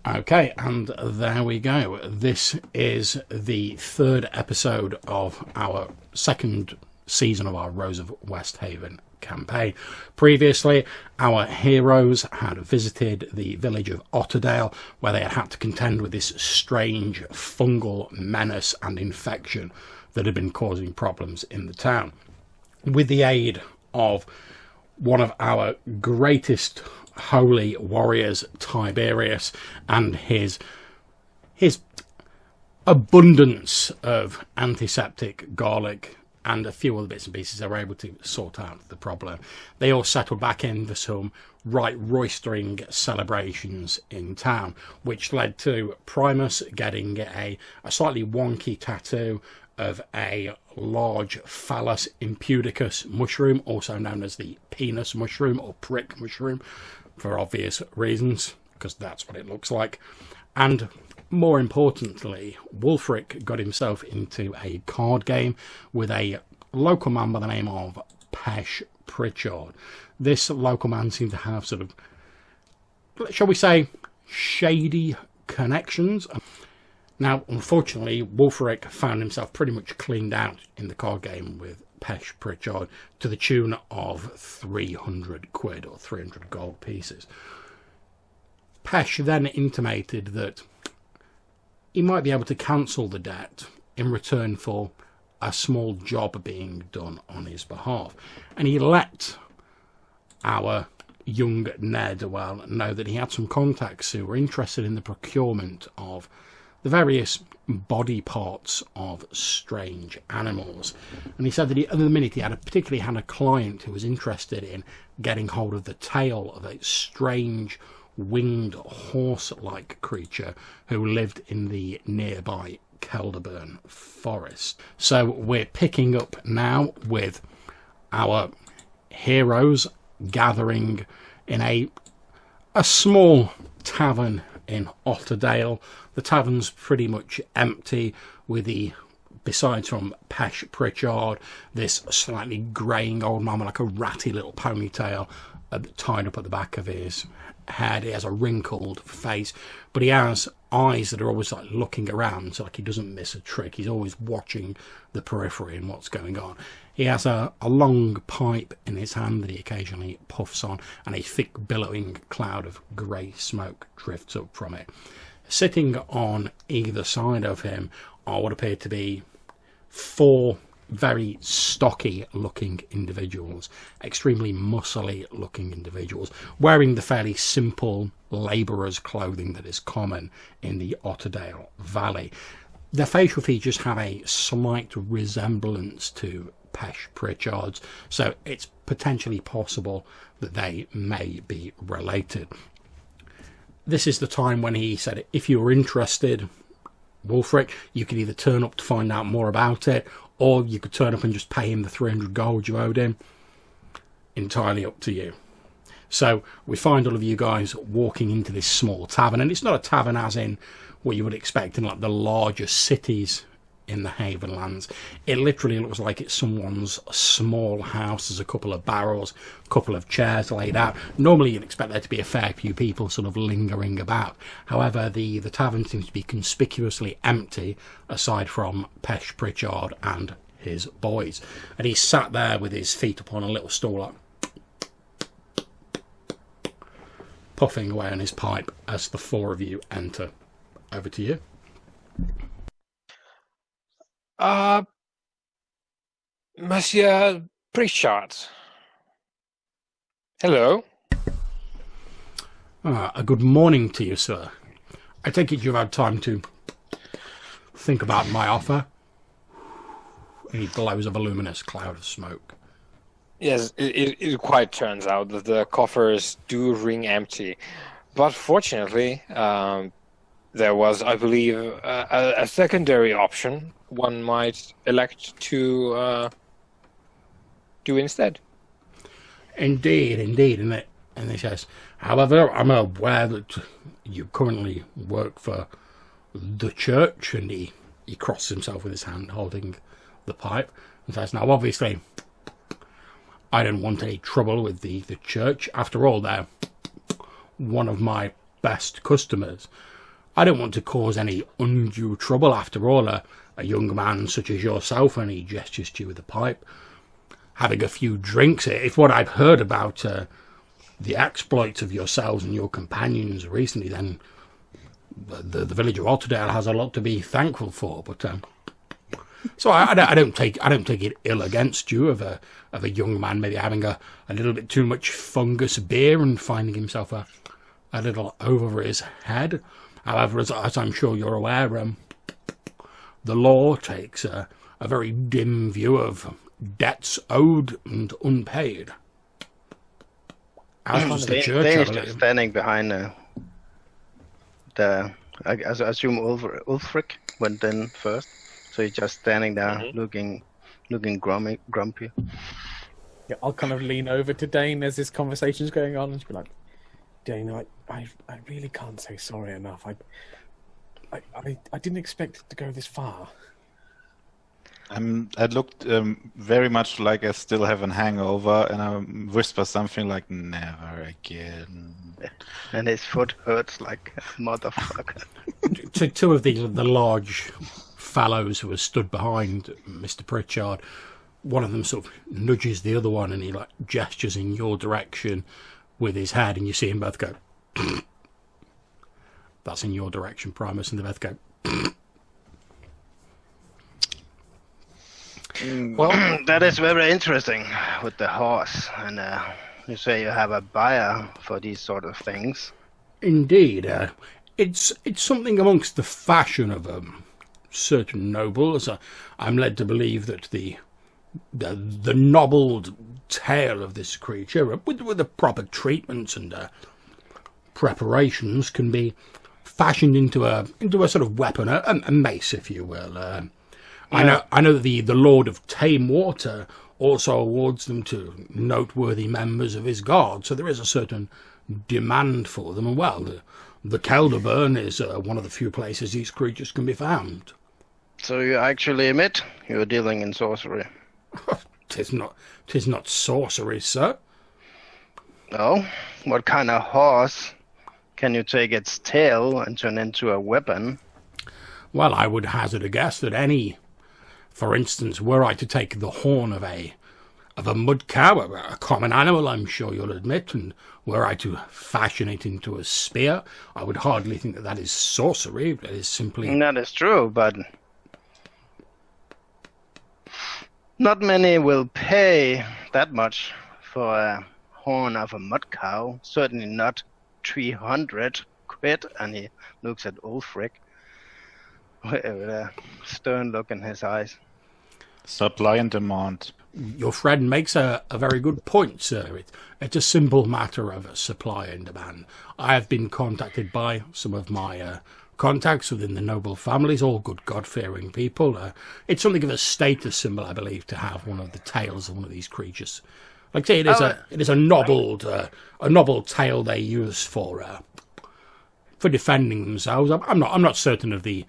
Okay, and there we go. This is the third episode of our second season of our Rose of Westhaven campaign. Previously, our heroes had visited the village of Otterdale, where they had to contend with this strange fungal menace and infection that had been causing problems in the town. With the aid of one of our greatest holy warriors, Tiberius, and his abundance of antiseptic, garlic, and a few other bits and pieces, they were able to sort out the problem. They all settled back in for some right roistering celebrations in town, which led to Primus getting a slightly wonky tattoo of a large phallus impudicus mushroom, also known as the penis mushroom or prick mushroom, for obvious reasons, because that's what it looks like. And more importantly, Wulfric got himself into a card game with a local man by the name of Pesh Pritchard. This local man seemed to have sort of, shall we say, shady connections. Now, unfortunately, Wulfric found himself pretty much cleaned out in the card game with Pesh Pritchard to the tune of 300 quid or 300 gold pieces. Pesh then intimated that he might be able to cancel the debt in return for a small job being done on his behalf. And he let our young Ned know that he had some contacts who were interested in the procurement of the various body parts of strange animals. And he said that at the minute he had particularly had a client who was interested in getting hold of the tail of a strange winged horse-like creature who lived in the nearby Kelderburn forest. So we're picking up now with our heroes gathering in a small tavern in Otterdale. The tavern's pretty much empty, with besides from Pesh Pritchard, this slightly greying old man with like a ratty little ponytail tied up at the back of his head. He has a wrinkled face, but he has eyes that are always like looking around, so like he doesn't miss a trick. He's always watching the periphery and what's going on. He has a long pipe in his hand that he occasionally puffs on, and a thick billowing cloud of grey smoke drifts up from it. Sitting on either side of him are what appear to be four very stocky looking individuals, extremely muscly looking individuals, wearing the fairly simple labourer's clothing that is common in the Otterdale Valley. Their facial features have a slight resemblance to Pesh Pritchard's, so it's potentially possible that they may be related. This is the time when he said, if you were interested, Wulfric, you could either turn up to find out more about it, or you could turn up and just pay him the 300 gold you owed him. Entirely up to you. So we find all of you guys walking into this small tavern, and it's not a tavern as in what you would expect in like the larger cities in the Havenlands. It literally looks like it's someone's small house. There's a couple of barrels, a couple of chairs laid out. Normally you'd expect there to be a fair few people sort of lingering about. However, the tavern seems to be conspicuously empty, aside from Pesh Pritchard and his boys. And he's sat there with his feet upon a little stool, like, puffing away on his pipe as the four of you enter. Over to you. Monsieur Pritchard. Hello. A good morning to you, sir. I take it you've had time to think about my offer. And he blows a voluminous cloud of smoke. Yes, it quite turns out that the coffers do ring empty. But fortunately, there was, I believe, a secondary option one might elect to do instead. Indeed. And he says, however, I'm aware that you currently work for the church, and he crosses himself with his hand holding the pipe and says, now obviously I don't want any trouble with the church. After all, they're one of my best customers. I don't want to cause any undue trouble. After all, a young man such as yourself, and he gestures to you with a pipe, having a few drinks. If what I've heard about the exploits of yourselves and your companions recently, then the village of Otterdale has a lot to be thankful for. But so I don't take it ill against you of a young man maybe having a little bit too much fungus beer and finding himself a little over his head. However, as I'm sure you're aware, the law takes a very dim view of debts owed and unpaid. As does the church, I They're believe. standing behind I assume Wulfric went in first, so he's just standing there looking grumpy. Yeah, I'll kind of lean over to Dane as this conversation's going on and just be like, Dane, I really can't say sorry enough. I didn't expect it to go this far. I looked very much like I still have a hangover, and I whisper something like, never again. And his foot hurts like a motherfucker. Two of the large fellows who are stood behind Mr. Pritchard, one of them sort of nudges the other one, and he like gestures in your direction with his head, and you see them both go. That's in your direction, Primus, and they both go. Well, that is very interesting with the horse, and you say you have a buyer for these sort of things. Indeed, it's something amongst the fashion of certain nobles. I'm led to believe that the nobbled tail of this creature, with the proper treatments and preparations, can be fashioned into a sort of weapon, a mace, if you will. I know the Lord of Tame Water also awards them to noteworthy members of his guard, so there is a certain demand for them. And well, the Kelderburn is one of the few places these creatures can be found. So you actually admit you're dealing in sorcery? 'Tis not sorcery, sir. No? What kind of horse can you take its tail and turn into a weapon? Well, I would hazard a guess that any, for instance, were I to take the horn of a mud cow, a common animal, I'm sure you'll admit, and were I to fashion it into a spear, I would hardly think that is sorcery. That is simply... That is true, but not many will pay that much for a horn of a mud cow. Certainly not 300 quid. And he looks at Wulfric with a stern look in his eyes. Supply and demand. Your friend makes a very good point, sir. It's a simple matter of supply and demand. I have been contacted by some of my contacts within the noble families, all good God-fearing people. It's something of a status symbol, I believe, to have one of the tails of one of these creatures. Like I say, it is a nobbled tail they use for defending themselves. I'm not certain of the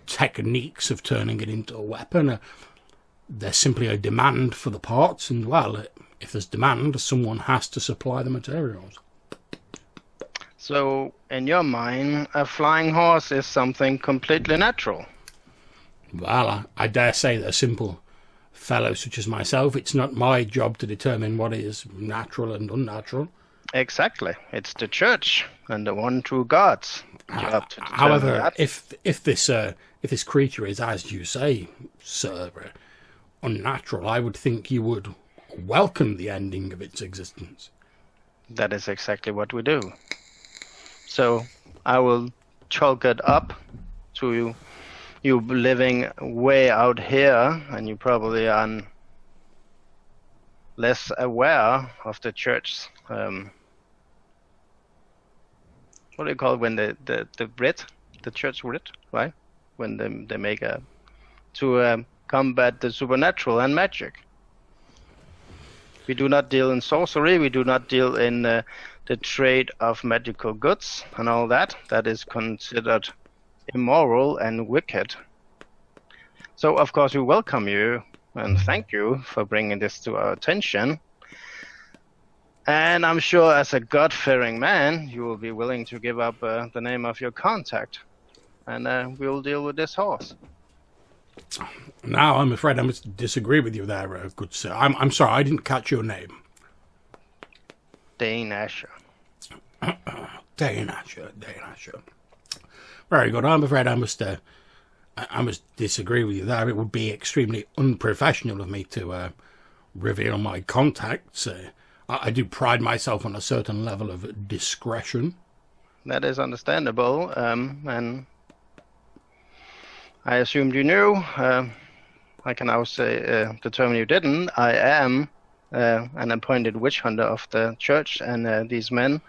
techniques of turning it into a weapon. There's simply a demand for the parts, and well, if there's demand, someone has to supply the materials. So, in your mind, a flying horse is something completely natural? Well, I dare say that a simple fellow such as myself, it's not my job to determine what is natural and unnatural. Exactly. It's the church and the one true gods. However, that. if this creature is, as you say, sir, unnatural, I would think you would welcome the ending of its existence. That is exactly what we do. So I will chalk it up to you living way out here, and you probably are less aware of the church. What do you call it when the writ, the church writ, right? When they make to combat the supernatural and magic. We do not deal in sorcery. We do not deal in the trade of magical goods and all that. That is considered immoral and wicked. So, of course, we welcome you and thank you for bringing this to our attention. And I'm sure as a God-fearing man, you will be willing to give up the name of your contact. And we'll deal with this horse. Now, I'm afraid I must disagree with you there, good sir. I'm sorry, I didn't catch your name. Dane Asher. Dane Asher. Very good. I'm afraid I must disagree with you there. It would be extremely unprofessional of me to reveal my contacts. I do pride myself on a certain level of discretion. That is understandable, and I assumed you knew. I can now say, determine you didn't. I am an appointed witch hunter of the church, and these men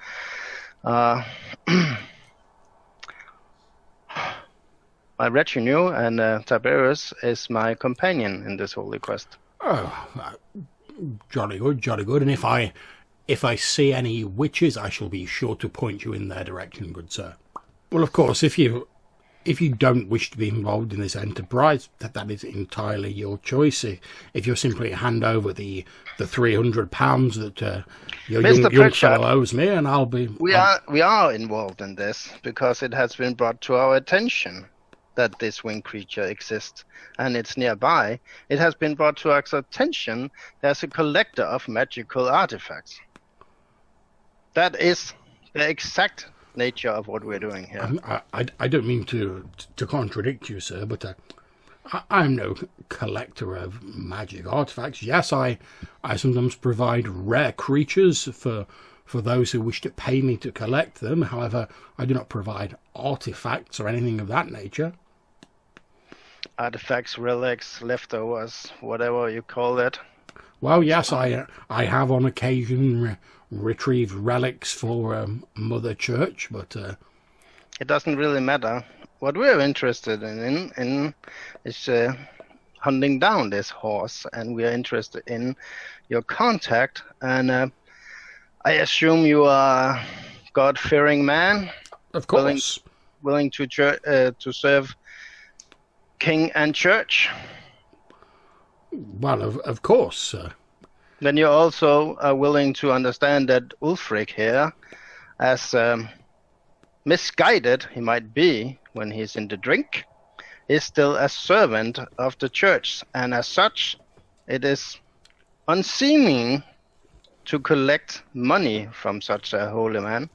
are my retinue, and Tiberius is my companion in this holy quest. Oh, jolly good. And if I see any witches, I shall be sure to point you in their direction, good sir. Well, of course, if you don't wish to be involved in this enterprise, that is entirely your choice. If you simply hand over the £300 that your young fellow owes me, and I'll be... We are involved in this because it has been brought to our attention that this winged creature exists, and it's nearby. It has been brought to our attention there's a collector of magical artifacts. That is the exact nature of what we're doing here. I don't mean to contradict you, sir, but I'm no collector of magic artifacts. Yes, I sometimes provide rare creatures for those who wish to pay me to collect them. However, I do not provide artifacts or anything of that nature. Artifacts, relics, leftovers, whatever you call it. Well, yes, I have on occasion retrieved relics for Mother Church, but... It doesn't really matter. What we're interested in is hunting down this horse, and we're interested in your contact, and I assume you are a God-fearing man? Of course. Willing to serve King and Church? Well, of course, sir. Then you also are willing to understand that Wulfric here, as misguided he might be when he's in the drink, is still a servant of the church, and as such, it is unseeming to collect money from such a holy man.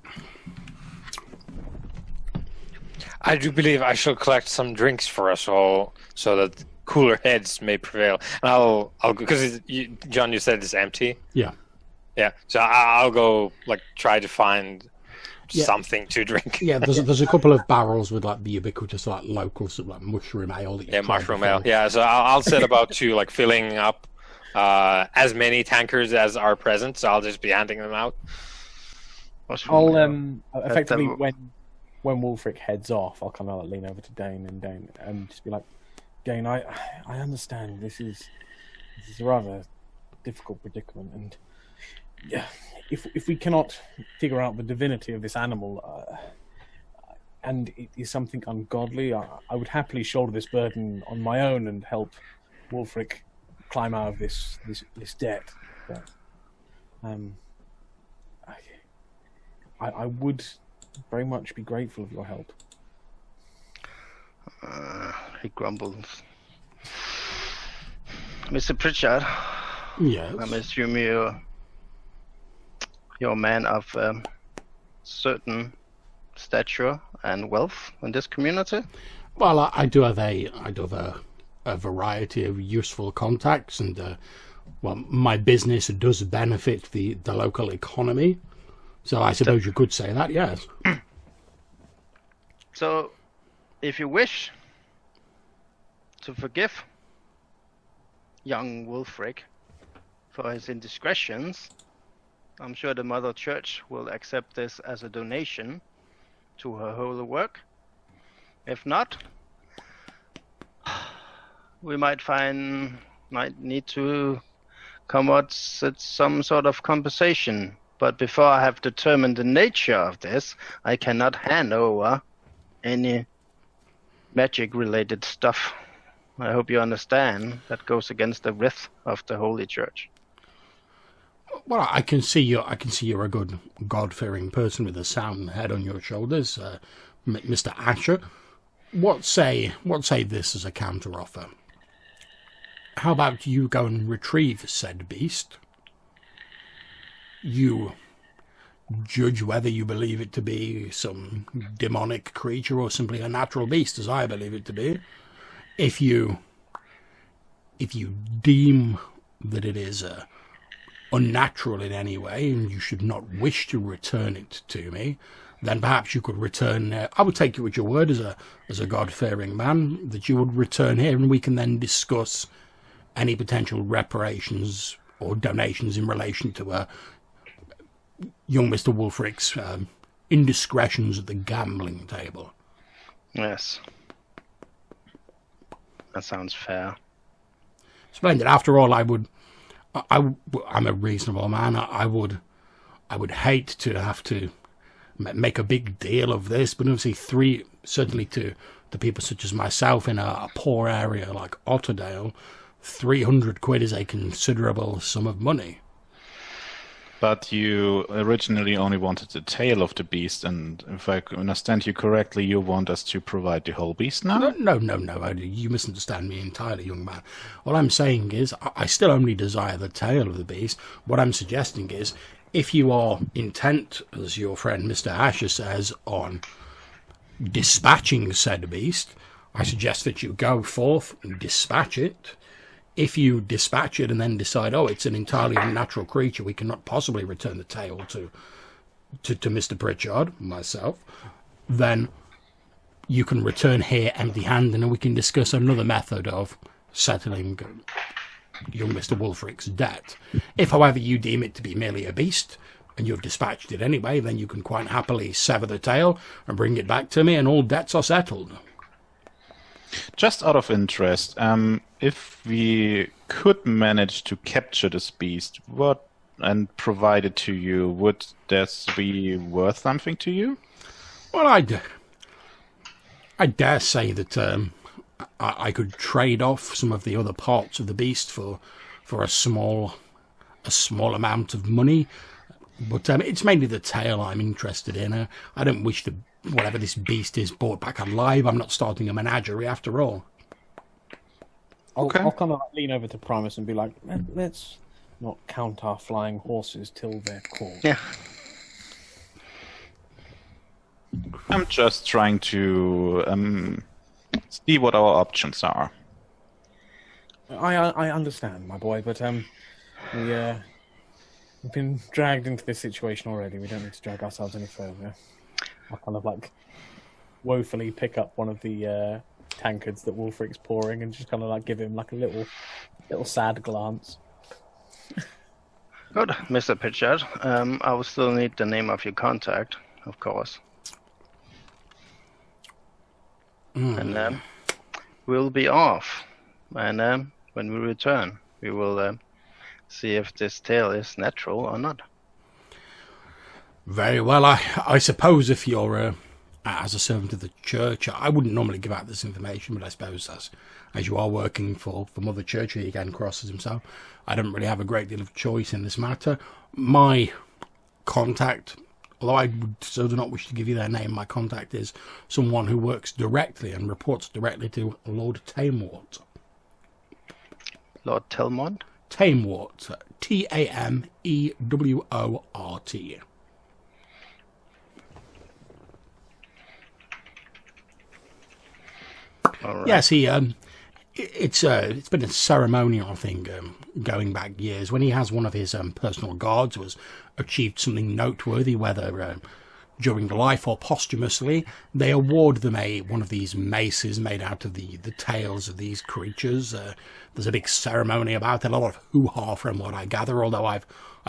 I do believe I shall collect some drinks for us all, so that cooler heads may prevail. And I'll because John, you said it's empty. Yeah. Yeah. So I'll go try to find something to drink. Yeah. There's a couple of barrels with the ubiquitous local sort of mushroom ale. That Mushroom ale. Yeah. So I'll set about to filling up as many tankers as are present. So I'll just be handing them out. I'll effectively when Wulfric heads off, I'll kind of lean over to Dane and just be like, Dane, I understand this is a rather difficult predicament, and if we cannot figure out the divinity of this animal, and it is something ungodly, I would happily shoulder this burden on my own and help Wulfric climb out of this debt. But I would very much be grateful of your help. He grumbles. Mr. Pritchard. Yes. I'm assuming you're a man of certain stature and wealth in this community. Well, I do have a variety of useful contacts, and my business does benefit the local economy. So I suppose you could say that, yes. So, if you wish to forgive young Wulfric for his indiscretions, I'm sure the Mother Church will accept this as a donation to her holy work. If not, we might need to come up with some sort of compensation. But before I have determined the nature of this, I cannot hand over any magic-related stuff. I hope you understand that goes against the wrath of the Holy Church. Well, I can see you're a good God-fearing person with a sound head on your shoulders, Mr. Asher. What say this as a counter-offer? How about you go and retrieve said beast? You judge whether you believe it to be some demonic creature or simply a natural beast, as I believe it to be. If you deem that it is unnatural in any way and you should not wish to return it to me, then perhaps you could return. I would take you at your word as a God-fearing man that you would return here, and we can then discuss any potential reparations or donations in relation to young Mr. Wulfric's indiscretions at the gambling table. Yes. That sounds fair. Splendid. After all, I'm a reasonable man. I would hate to have to make a big deal of this, but obviously certainly to people such as myself in a poor area like Otterdale, 300 quid is a considerable sum of money. But you originally only wanted the tail of the beast, and if I understand you correctly, you want us to provide the whole beast now? No. You misunderstand me entirely, young man. All I'm saying is, I still only desire the tail of the beast. What I'm suggesting is, if you are intent, as your friend Mr. Asher says, on dispatching said beast, I suggest that you go forth and dispatch it. If you dispatch it and then decide, oh, it's an entirely unnatural creature, we cannot possibly return the tail to Mr. Pritchard, myself, then you can return here empty-handed and we can discuss another method of settling young Mr. Wulfric's debt. If, however, you deem it to be merely a beast and you've dispatched it anyway, then you can quite happily sever the tail and bring it back to me and all debts are settled. Just out of interest, if we could manage to capture this beast, and provide it to you, would this be worth something to you? Well, I dare say that I could trade off some of the other parts of the beast for a small amount of money, but it's mainly the tail I'm interested in. I don't wish to. Whatever this beast is brought back alive. I'm not starting a menagerie after all. I'll kind of lean over to Primus and be like, let's not count our flying horses till they're caught. Yeah. I'm just trying to see what our options are. I understand, my boy, but we've been dragged into this situation already. We don't need to drag ourselves any further. I'll kind of like woefully pick up one of the tankards that Wulfric's pouring and just kind of like give him like a little sad glance. Good, Mr. Pritchard. I will still need the name of your contact, of course. And we'll be off. And when we return, we will see if this tale is natural or not. Very well. I suppose if you're as a servant of the church, I wouldn't normally give out this information, but I suppose as you are working for Mother Church, he again crosses himself, I don't really have a great deal of choice in this matter. My contact, although I so do not wish to give you their name, my contact is someone who works directly and reports directly to Lord Tamewort. Lord Telmont? Tamewort. Tamewort. Right. Yes, it's been a ceremonial thing going back years. When he has one of his personal guards who has achieved something noteworthy, whether during life or posthumously, they award them one of these maces made out of the tails of these creatures. There's a big ceremony about it, a lot of hoo-ha from what I gather, although I've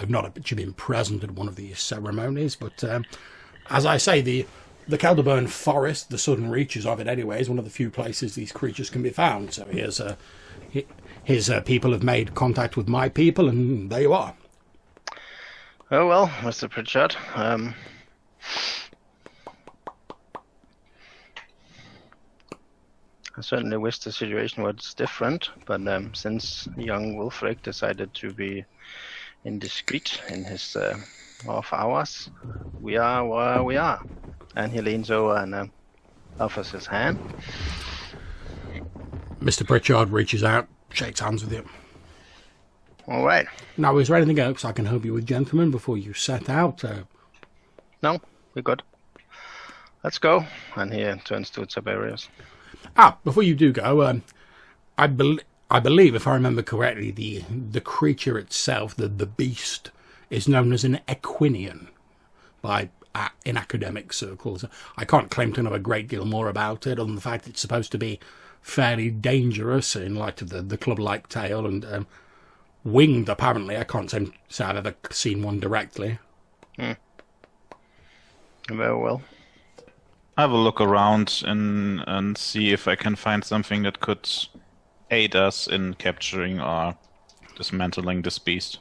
not actually been present at one of these ceremonies. But as I say, the Kelderburn Forest, the southern reaches of it anyway, is one of the few places these creatures can be found. So his people have made contact with my people, and there you are. Oh well, Mr. Pritchard. I certainly wish the situation was different, but since young Wulfric decided to be indiscreet in his off hours. We are where we are. And he leans over and offers his hand. Mr. Pritchard reaches out, shakes hands with you. All right. Now, is there anything else I can help you with, gentlemen, before you set out? No, we're good. Let's go. And he turns to Tiberius. Before you do go, I believe, if I remember correctly, the creature itself, the beast, is known as an Equinian in academic circles. I can't claim to know a great deal more about it, other than the fact it's supposed to be fairly dangerous in light of the club-like tail and winged, apparently. I can't say I've ever seen one directly. Very well. I will look around and see if I can find something that could aid us in capturing or dismantling this beast.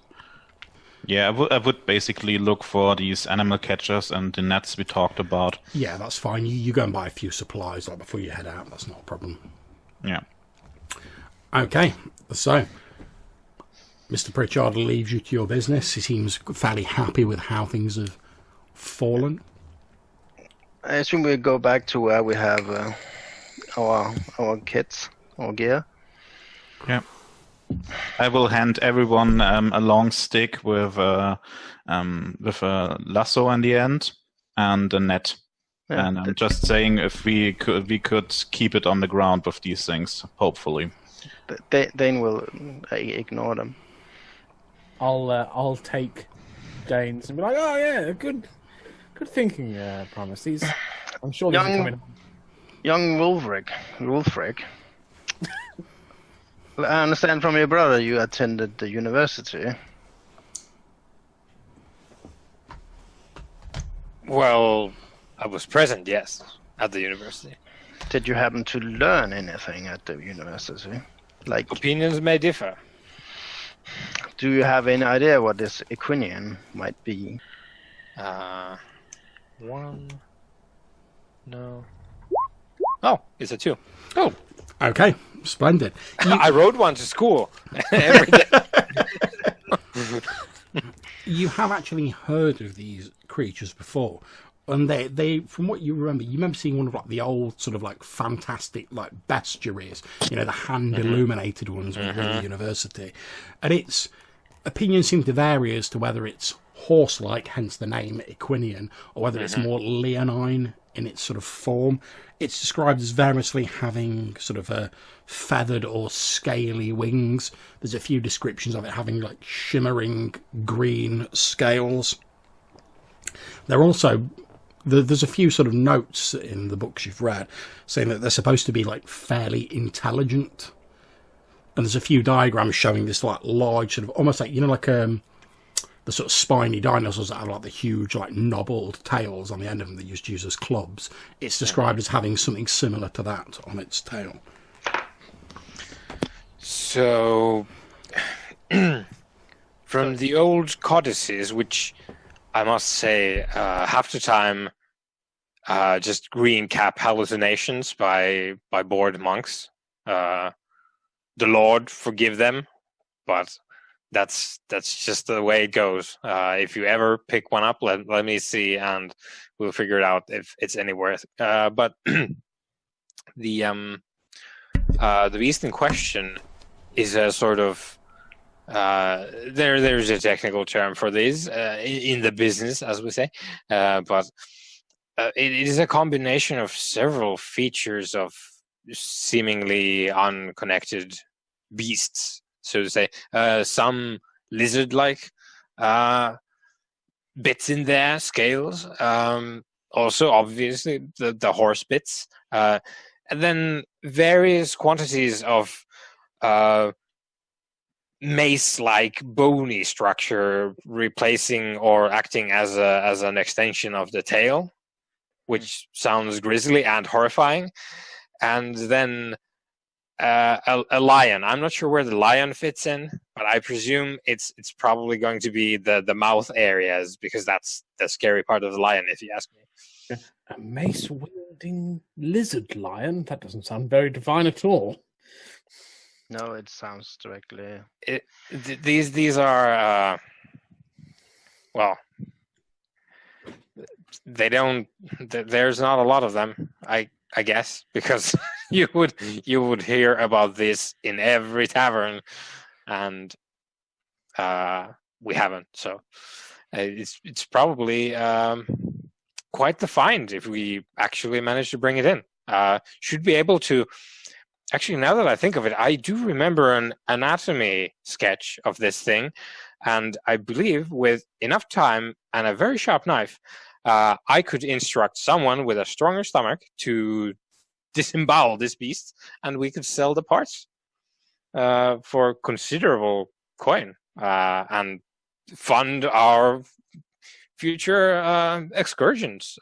Yeah, I would basically look for these animal catchers and the nets we talked about. Yeah, that's fine. You go and buy a few supplies before you head out. That's not a problem. Yeah. Okay, so Mr. Pritchard leaves you to your business. He seems fairly happy with how things have fallen. I assume we go back to where we have our kits, our gear. Yeah. I will hand everyone a long stick with a lasso on the end and a net. Yeah, and I'm just saying if we could keep it on the ground with these things, hopefully. Dane will ignore them. I'll take Dane's and be like, oh yeah, good thinking, Promise. These, I'm sure these are coming. Young Wulfric. I understand from your brother you attended the university. Well, I was present, yes, at the university. Did you happen to learn anything at the university? Like, Opinions may differ. do you have any idea what this Equinian might be? One. No. Oh, it's a 2. Oh, okay, splendid. I rode one to school every day. You have actually heard of these creatures before, and they from what you remember seeing one of like the old sort of like fantastic like bestiaries, the hand illuminated ones when you were in the university, and its opinions seem to vary as to whether it's horse-like, hence the name Equinian, or whether it's more leonine in its sort of form. It's described as variously having sort of a feathered or scaly wings. There's a few descriptions of it having like shimmering green scales. They're also there's a few sort of notes in the books you've read saying that they're supposed to be like fairly intelligent, and there's a few diagrams showing this like large sort of almost like like the sort of spiny dinosaurs that have like the huge like knobbled tails on the end of them that used to use as clubs. It's described as having something similar to that on its tail. So, from the old codices, which I must say, half the time, just green cap hallucinations by bored monks. The Lord forgive them, but that's just the way it goes. If you ever pick one up, let me see, and we'll figure it out if it's any worth. But the beast in question is a sort of there's a technical term for this in the business, as we say, but it is a combination of several features of seemingly unconnected beasts, so to say. Some lizard-like bits in there, scales. Also, obviously, the horse bits. And then various quantities of mace-like bony structure replacing or acting as an extension of the tail, which sounds grisly and horrifying. And then a lion. I'm not sure where the lion fits in, but I presume it's probably going to be the mouth areas, because that's the scary part of the lion, if you ask me. A mace-wielding lizard lion? That doesn't sound very divine at all. No, it sounds directly. These are well, they don't. There's not a lot of them. I guess because you would hear about this in every tavern, and we haven't. So it's probably quite the find if we actually manage to bring it in. Should be able to. Actually, now that I think of it, I do remember an anatomy sketch of this thing, and I believe with enough time and a very sharp knife, I could instruct someone with a stronger stomach to disembowel this beast, and we could sell the parts for considerable coin and fund our future excursions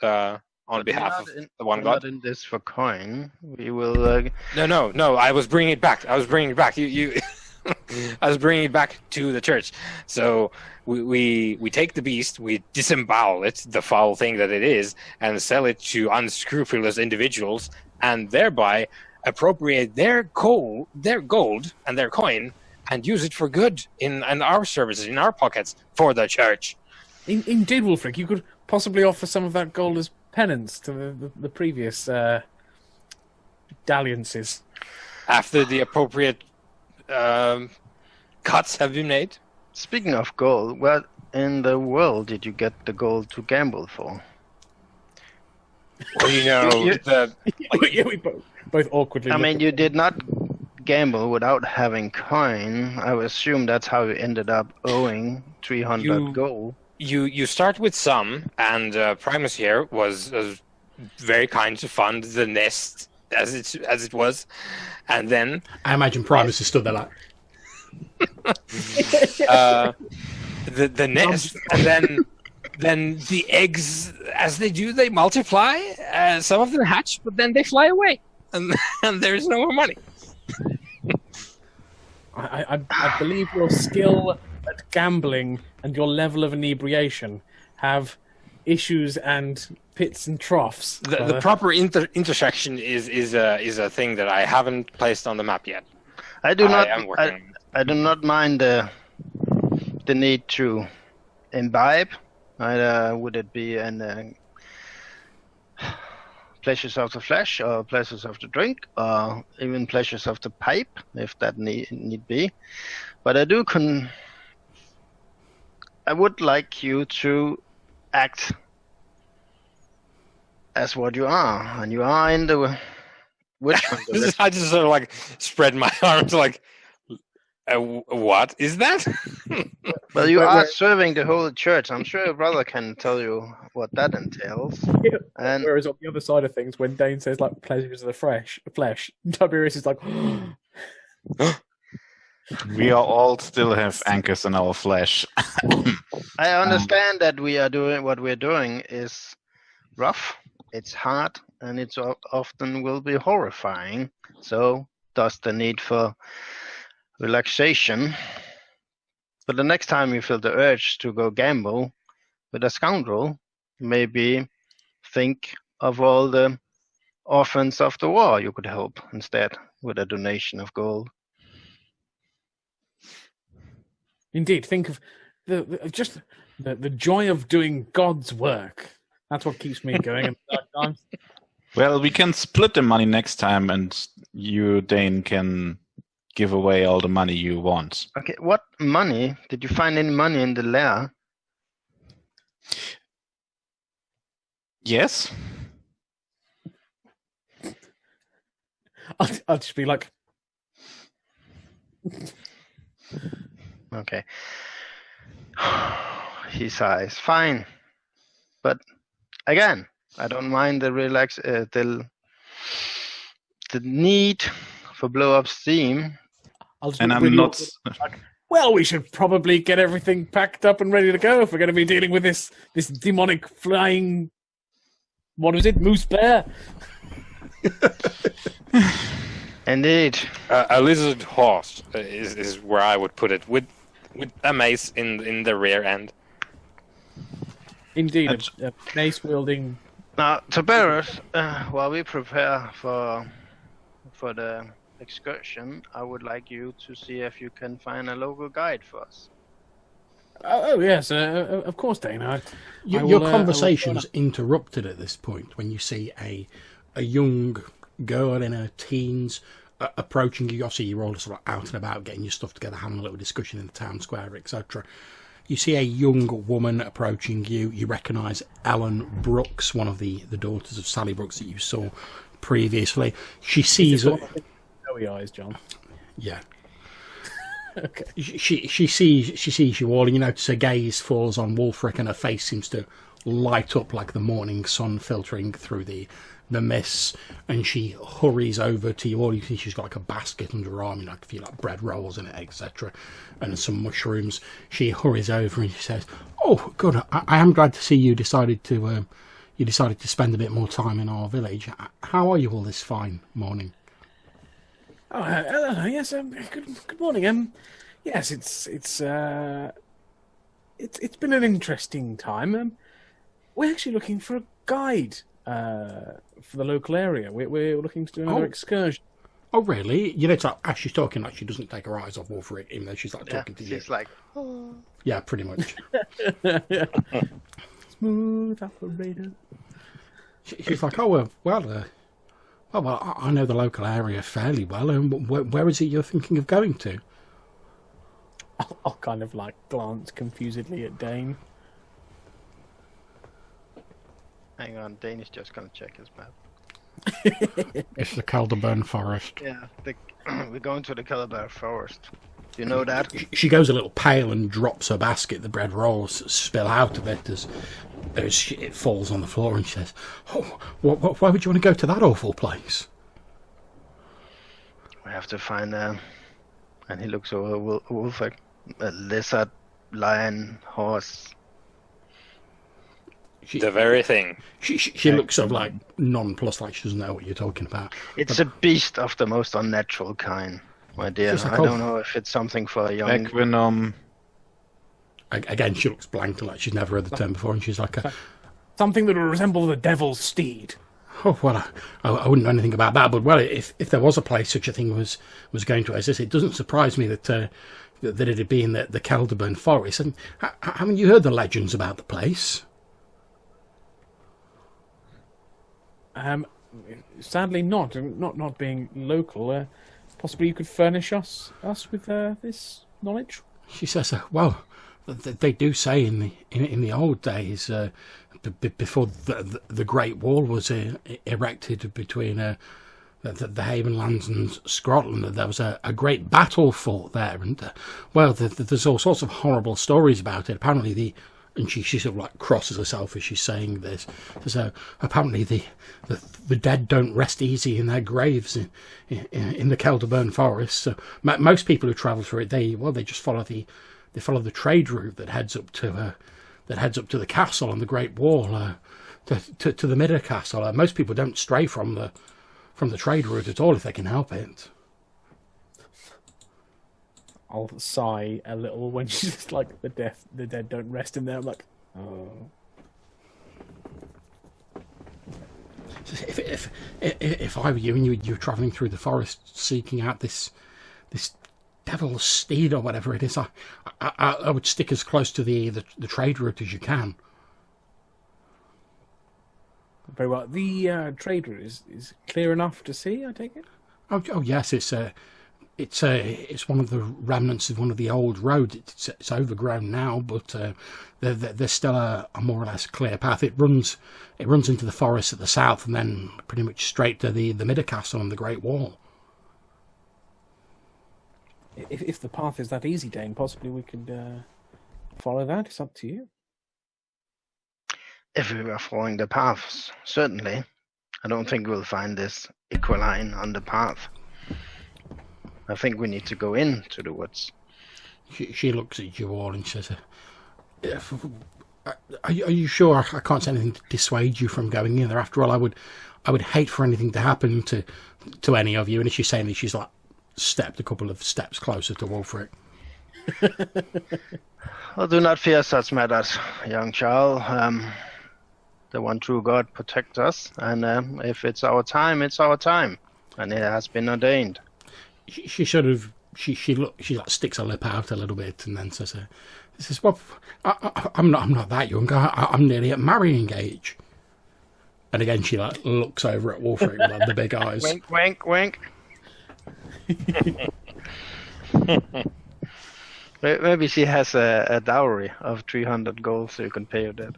on behalf of the one god. Not in this for coin. We will. No. I was bringing it back. You. I was bringing it back to the church. So we take the beast, we disembowel it, the foul thing that it is, and sell it to unscrupulous individuals, and thereby appropriate their gold and their coin, and use it for good in our services, in our pockets, for the church. Indeed, Wulfric, you could possibly offer some of that gold as penance to the previous dalliances. After the appropriate cuts have been made. Speaking of gold, what in the world did you get the gold to gamble for? Well, We both awkwardly. I mean, you did not gamble without having coin. I would assume that's how you ended up owing 300 gold. You start with some, and Primus here was very kind to fund the nest as it was, and then I imagine Primus has stood there like the nest, and then the eggs, as they do, they multiply. Some of them hatch, but then they fly away, and there's no more money. I believe your skill at gambling and your level of inebriation have issues and pits and troughs. The proper intersection is a thing that I haven't placed on the map yet. I do not mind the need to imbibe. Either would it be in pleasures of the flesh, or pleasures of the drink, or even pleasures of the pipe, if that need be. But I would like you to act as what you are, and you are in the witch hunter. I just sort of like spread my arms like, what is that? Well, you are serving the whole church. I'm sure your brother can tell you what that entails. Yeah. And whereas on the other side of things, when Dane says like pleasures of the flesh, Tiberius is like, We all still have anchors in our flesh. I understand that we are doing what we're doing is rough, it's hard, and it's often will be horrifying. So thus the need for relaxation. But the next time you feel the urge to go gamble with a scoundrel, maybe think of all the orphans of the war you could help instead with a donation of gold. indeed, think of the joy of doing God's work. That's what keeps me going in the dark times. Well, we can split the money next time, and you, Dane, can give away all the money you want. Okay, what money? Did you find any money in the lair? Yes. I'll just be like, Okay. He sighs. Fine, but again, I don't mind the need for blow up steam. I'll just And be I'm really not. like, well, we should probably get everything packed up and ready to go if we're going to be dealing with this demonic flying. What was it? Moose bear? Indeed. A lizard horse is where I would put it, with a mace in the rear end. Indeed, a mace wielding. Now, Tiberius, while we prepare for the excursion, I would like you to see if you can find a local guide for us. Oh yes, of course, Dane. Your conversation's interrupted at this point when you see a young girl in her teens approaching you. Obviously, you're all sort of out and about getting your stuff together, having a little discussion in the town square, etc. You see a young woman approaching you. You recognise Ellen Brooks, one of the daughters of Sally Brooks that you saw previously. She sees Snowy eyes, John. Yeah. Okay. She sees you all, and you notice her gaze falls on Wulfric, and her face seems to light up like the morning sun filtering through the mists. And she hurries over to you all. You see she's got like a basket under her arm, you know, like a few like bread rolls in it, etc., and some mushrooms. She hurries over and she says, "Oh, good. I am glad to see you decided to spend a bit more time in our village. How are you all this fine morning?" Oh, hello. Yes. Good morning. Yes. It's been an interesting time. We're actually looking for a guide for the local area. We're looking to do another excursion. Oh, really? You know, it's like, as she's talking, like she doesn't take her eyes off Wulfric, even though she's like talking to you. She's like, oh. Yeah, pretty much. Smooth operator. She's like, oh well, I know the local area fairly well. And where is it you're thinking of going to? I'll kind of like glance confusedly at Dane. Hang on, Dane is just gonna check his map. It's the Calderburn Forest. Yeah, we're going to the Calderburn Forest. Do you know that? She goes a little pale and drops her basket. The bread rolls spill out of it as it falls on the floor, and she says, "Oh, why would you want to go to that awful place?" We have to find and he looks over Wulfric, a lizard, lion, horse. The very thing. She looks sort of like nonplussed, like she doesn't know what you're talking about. It's a beast of the most unnatural kind, my dear. Like, I don't know if it's something for a young... Equinom. Again, she looks blank, like she's never heard the term before, and she's like, Something that will resemble the devil's steed. "Oh, well, I wouldn't know anything about that, but well, if there was a place such a thing was going to exist, it doesn't surprise me that it'd be in the Calderburn Forest. And haven't you heard the legends about the place?" Sadly not. Not being local. Possibly you could furnish us with this knowledge. She says, "Well, they do say in the old days, before the Great Wall was erected between the Havenlands and Scotland, there was a great battle fought there, and there's all sorts of horrible stories about it. Apparently and she sort of like crosses herself as she's saying this. So apparently the dead don't rest easy in their graves in the Calderburn Forest. So most people who travel through it, they just follow the trade route that heads up to the castle and the Great Wall to the Midder Castle. Most people don't stray from the trade route at all if they can help it." I'll sigh a little when she's like, the dead don't rest in there. I'm like, oh. If I were you and you were travelling through the forest seeking out this devil's steed or whatever it is, I would stick as close to the trade route as you can. Very well. The trade route is clear enough to see, I take it? Oh yes, it's one of the remnants of one of the old roads. It's overgrown now, but there's still a more or less clear path. It runs into the forest at the south, and then pretty much straight to the Midder Castle and the Great Wall. If the path is that easy, Dane, possibly we could follow that. It's up to you. If we were following the paths, certainly. I don't think we'll find this equiline on the path. I think we need to go into the woods. She looks at you all and says, are you sure I can't say anything to dissuade you from going in there? After all, I would hate for anything to happen to any of you." And as she's saying this, she's like stepped a couple of steps closer to Wulfric. Well, do not fear such matters, young child. The one true God protects us, and if it's our time, it's our time, and it has been ordained. She sort of she like sticks her lip out a little bit and then says, He says, well, I'm not that young. I'm nearly at marrying age. And again, she like looks over at Wulfric with like, the big eyes. Wink, wink, wink. Maybe she has a dowry of 300 gold, so you can pay her that.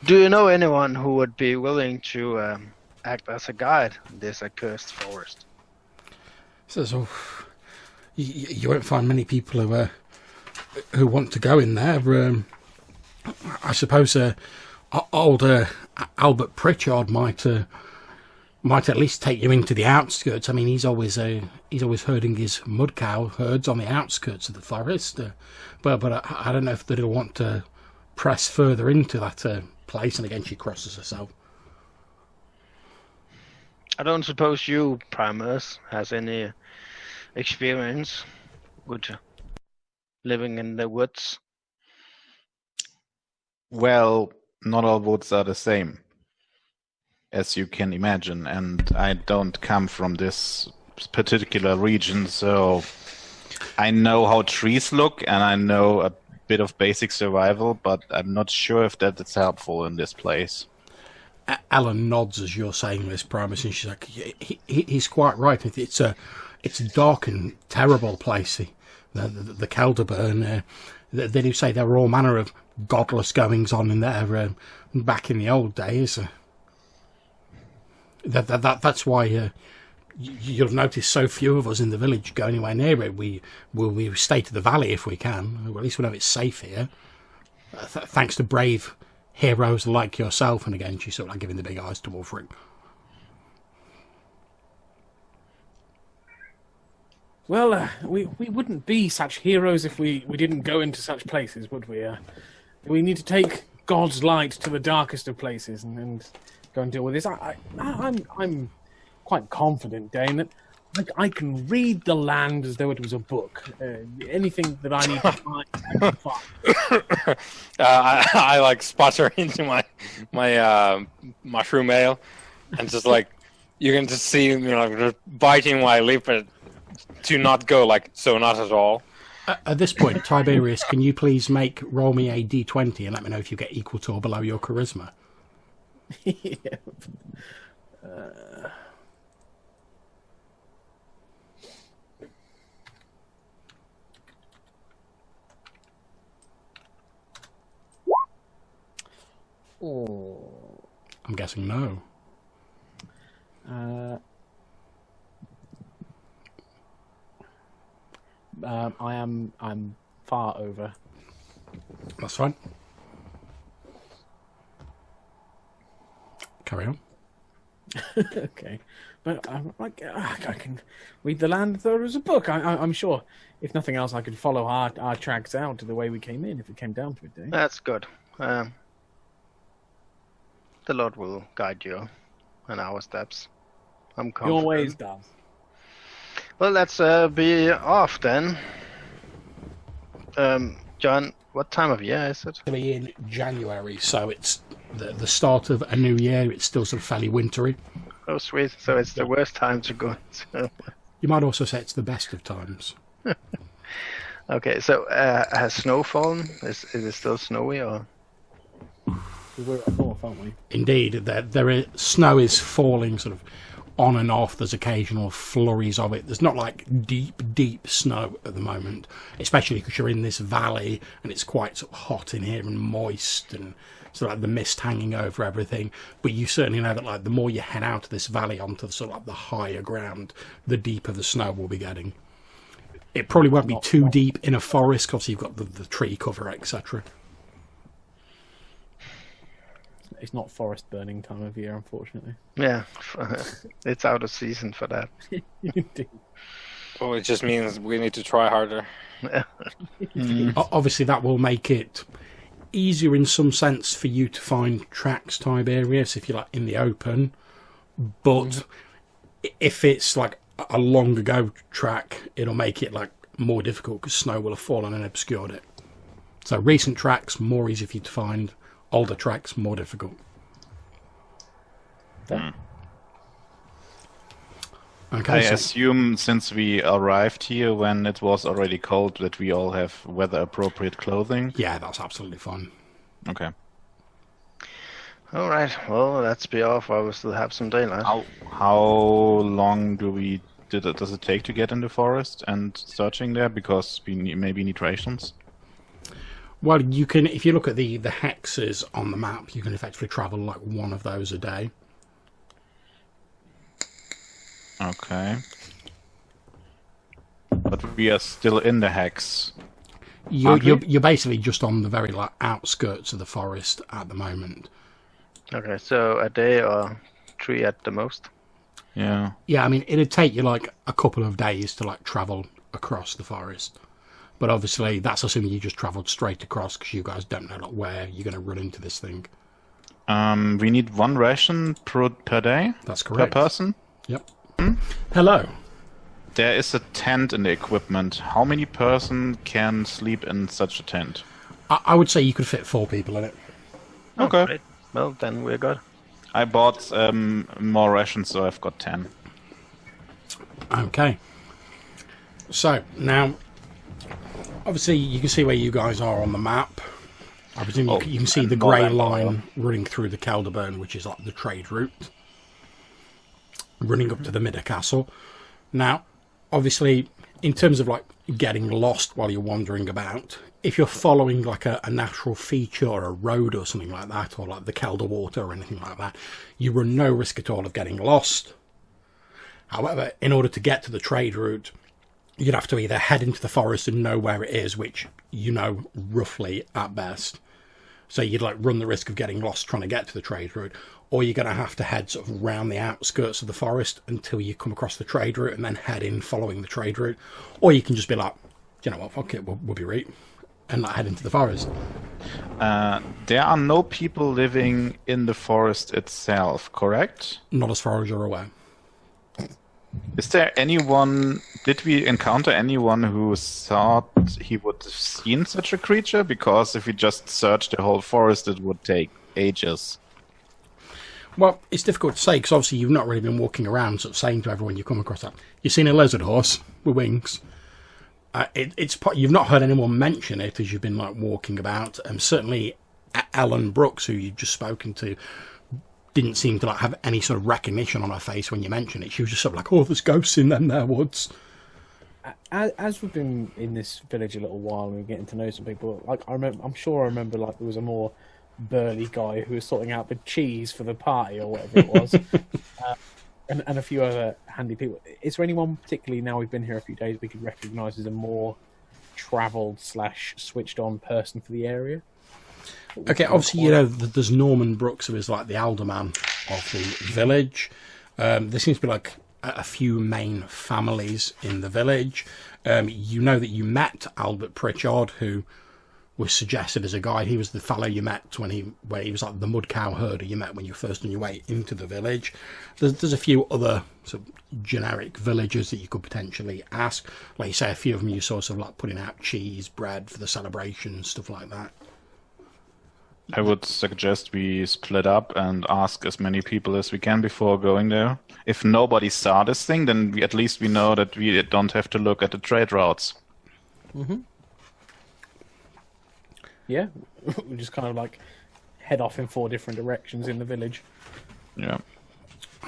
Do you know anyone who would be willing to act as a guide in this accursed forest? Says, oh, you won't find many people who want to go in there. I suppose old Albert Pritchard might at least take you into the outskirts. I mean, he's always herding his mud cow herds on the outskirts of the forest. But I don't know if they'll want to press further into that place. And again, she crosses herself. I don't suppose you, Primus, has any experience with living in the woods. Well, not all woods are the same, as you can imagine, and I don't come from this particular region, so I know how trees look, and I know a bit of basic survival, but I'm not sure if that is helpful in this place. Ellen nods as you're saying this, Primus, and she's like, he's quite right. It's a dark and terrible place, the Kelderburn. They do say there were all manner of godless goings on in there back in the old days. That's why you'll notice so few of us in the village go anywhere near it. We stay to the valley if we can, or at least we know it's safe here. Thanks to brave heroes like yourself. And again, she's sort of like giving the big eyes to Wulfric. Well, we wouldn't be such heroes if we didn't go into such places, would we? We need to take God's light to the darkest of places and go and deal with this. I'm quite confident, Dane, that I can read the land as though it was a book. Anything that I need to find, I can find. I like sputter into my mushroom ale, and just like you can just see just biting my lip to not go like so, not at all. At this point, Tiberius, can you please roll me a d20 and let me know if you get equal to or below your charisma? Yeah. Oh. I'm guessing no. I'm far over. That's fine. Carry on. Okay, but I can read the land as though it was a book. I'm sure, if nothing else, I could follow our tracks out to the way we came in if it came down to it, Dave. That's good. The Lord will guide you in our steps. I'm confident. He always does. Well, let's be off then. John, what time of year is it? Actually in January, so it's the start of a new year. It's still sort of fairly wintry. Oh, sweet. So it's the worst time to go. You might also say it's the best of times. Okay, so has snow fallen? Is it still snowy or? We're at north, aren't we? Indeed, snow is falling sort of on and off. There's occasional flurries of it. There's not like deep snow at the moment, especially because you're in this valley and it's quite sort of hot in here and moist and sort of like the mist hanging over everything. But you certainly know that like the more you head out of this valley onto the sort of like the higher ground, the deeper the snow will be getting. It probably won't be too deep in a forest because you've got the tree cover, etc. It's not forest burning time of year, unfortunately. Yeah, it's out of season for that. Well, it just means we need to try harder. Obviously, that will make it easier in some sense for you to find tracks, Tiberius, if you're like in the open. But if it's like a long ago track, it'll make it like more difficult because snow will have fallen and obscured it. So recent tracks, more easy for you to find. Older tracks, more difficult. Okay, I so assume since we arrived here when it was already cold that we all have weather-appropriate clothing. yeah, that's absolutely fine. Okay. All right. Well, let's be off while we still have some daylight. How long does it take to get in the forest and searching there? Because we maybe need rations. Well, you can, if you look at the hexes on the map, you can effectively travel like one of those a day. Okay. But we are still in the hex. You're basically just on the very like outskirts of the forest at the moment. Okay, so a day or 3 at the most. Yeah. Yeah, I mean, it'd take you like a couple of days to like travel across the forest. But obviously, that's assuming you just travelled straight across because you guys don't know like, where you're going to run into this thing. We need 1 ration per day. That's correct. Per person. Yep. Hello. There is a tent in the equipment. How many person can sleep in such a tent? I would say you could fit 4 people in it. Okay. Great. Well, then we're good. I bought more rations, so I've got 10. Okay. So, now, obviously, you can see where you guys are on the map. I presume you can see the grey line running through the Kelderburn, which is like the trade route, running up to the Midder Castle. Now, obviously, in terms of like getting lost while you're wandering about, if you're following like a natural feature or a road or something like that, or like the Kelder Water or anything like that, you run no risk at all of getting lost. However, in order to get to the trade route, you'd have to either head into the forest and know where it is, which you know roughly at best. So you'd like run the risk of getting lost trying to get to the trade route, or you're going to have to head sort of round the outskirts of the forest until you come across the trade route and then head in following the trade route. Or you can just be like, you know what, fuck it, we'll be right, and like head into the forest. There are no people living in the forest itself, correct? Not as far as you're aware. Is there anyone, did we encounter anyone who thought he would have seen such a creature? Because if we just searched the whole forest, it would take ages. Well, it's difficult to say because obviously you've not really been walking around sort of saying to everyone you come across that. You've seen a lizard horse with wings. You've not heard anyone mention it as you've been like walking about. Certainly Ellen Brooks, who you've just spoken to, didn't seem to like have any sort of recognition on her face when you mentioned it. She was just sort of like, oh, there's ghosts in them there woods. As we've been in this village a little while and we're getting to know some people, like I'm sure I remember like there was a more burly guy who was sorting out the cheese for the party or whatever it was, and a few other handy people. Is there anyone particularly, now we've been here a few days, we could recognise as a more travelled / switched on person for the area? Okay, obviously, you know, there's Norman Brooks, who is like the alderman of the village. There seems to be like a few main families in the village. You know that you met Albert Pritchard, who was suggested as a guide. He was the fellow you met where he was like the mud cow herder you met when you first on your way into the village. There's a few other sort of generic villagers that you could potentially ask. Like you say, a few of them you saw sort of like putting out cheese, bread for the celebration, stuff like that. I would suggest we split up and ask as many people as we can before going there. If nobody saw this thing, then at least we know that we don't have to look at the trade routes. Mm-hmm. Yeah, we just kind of like head off in 4 different directions in the village. Yeah.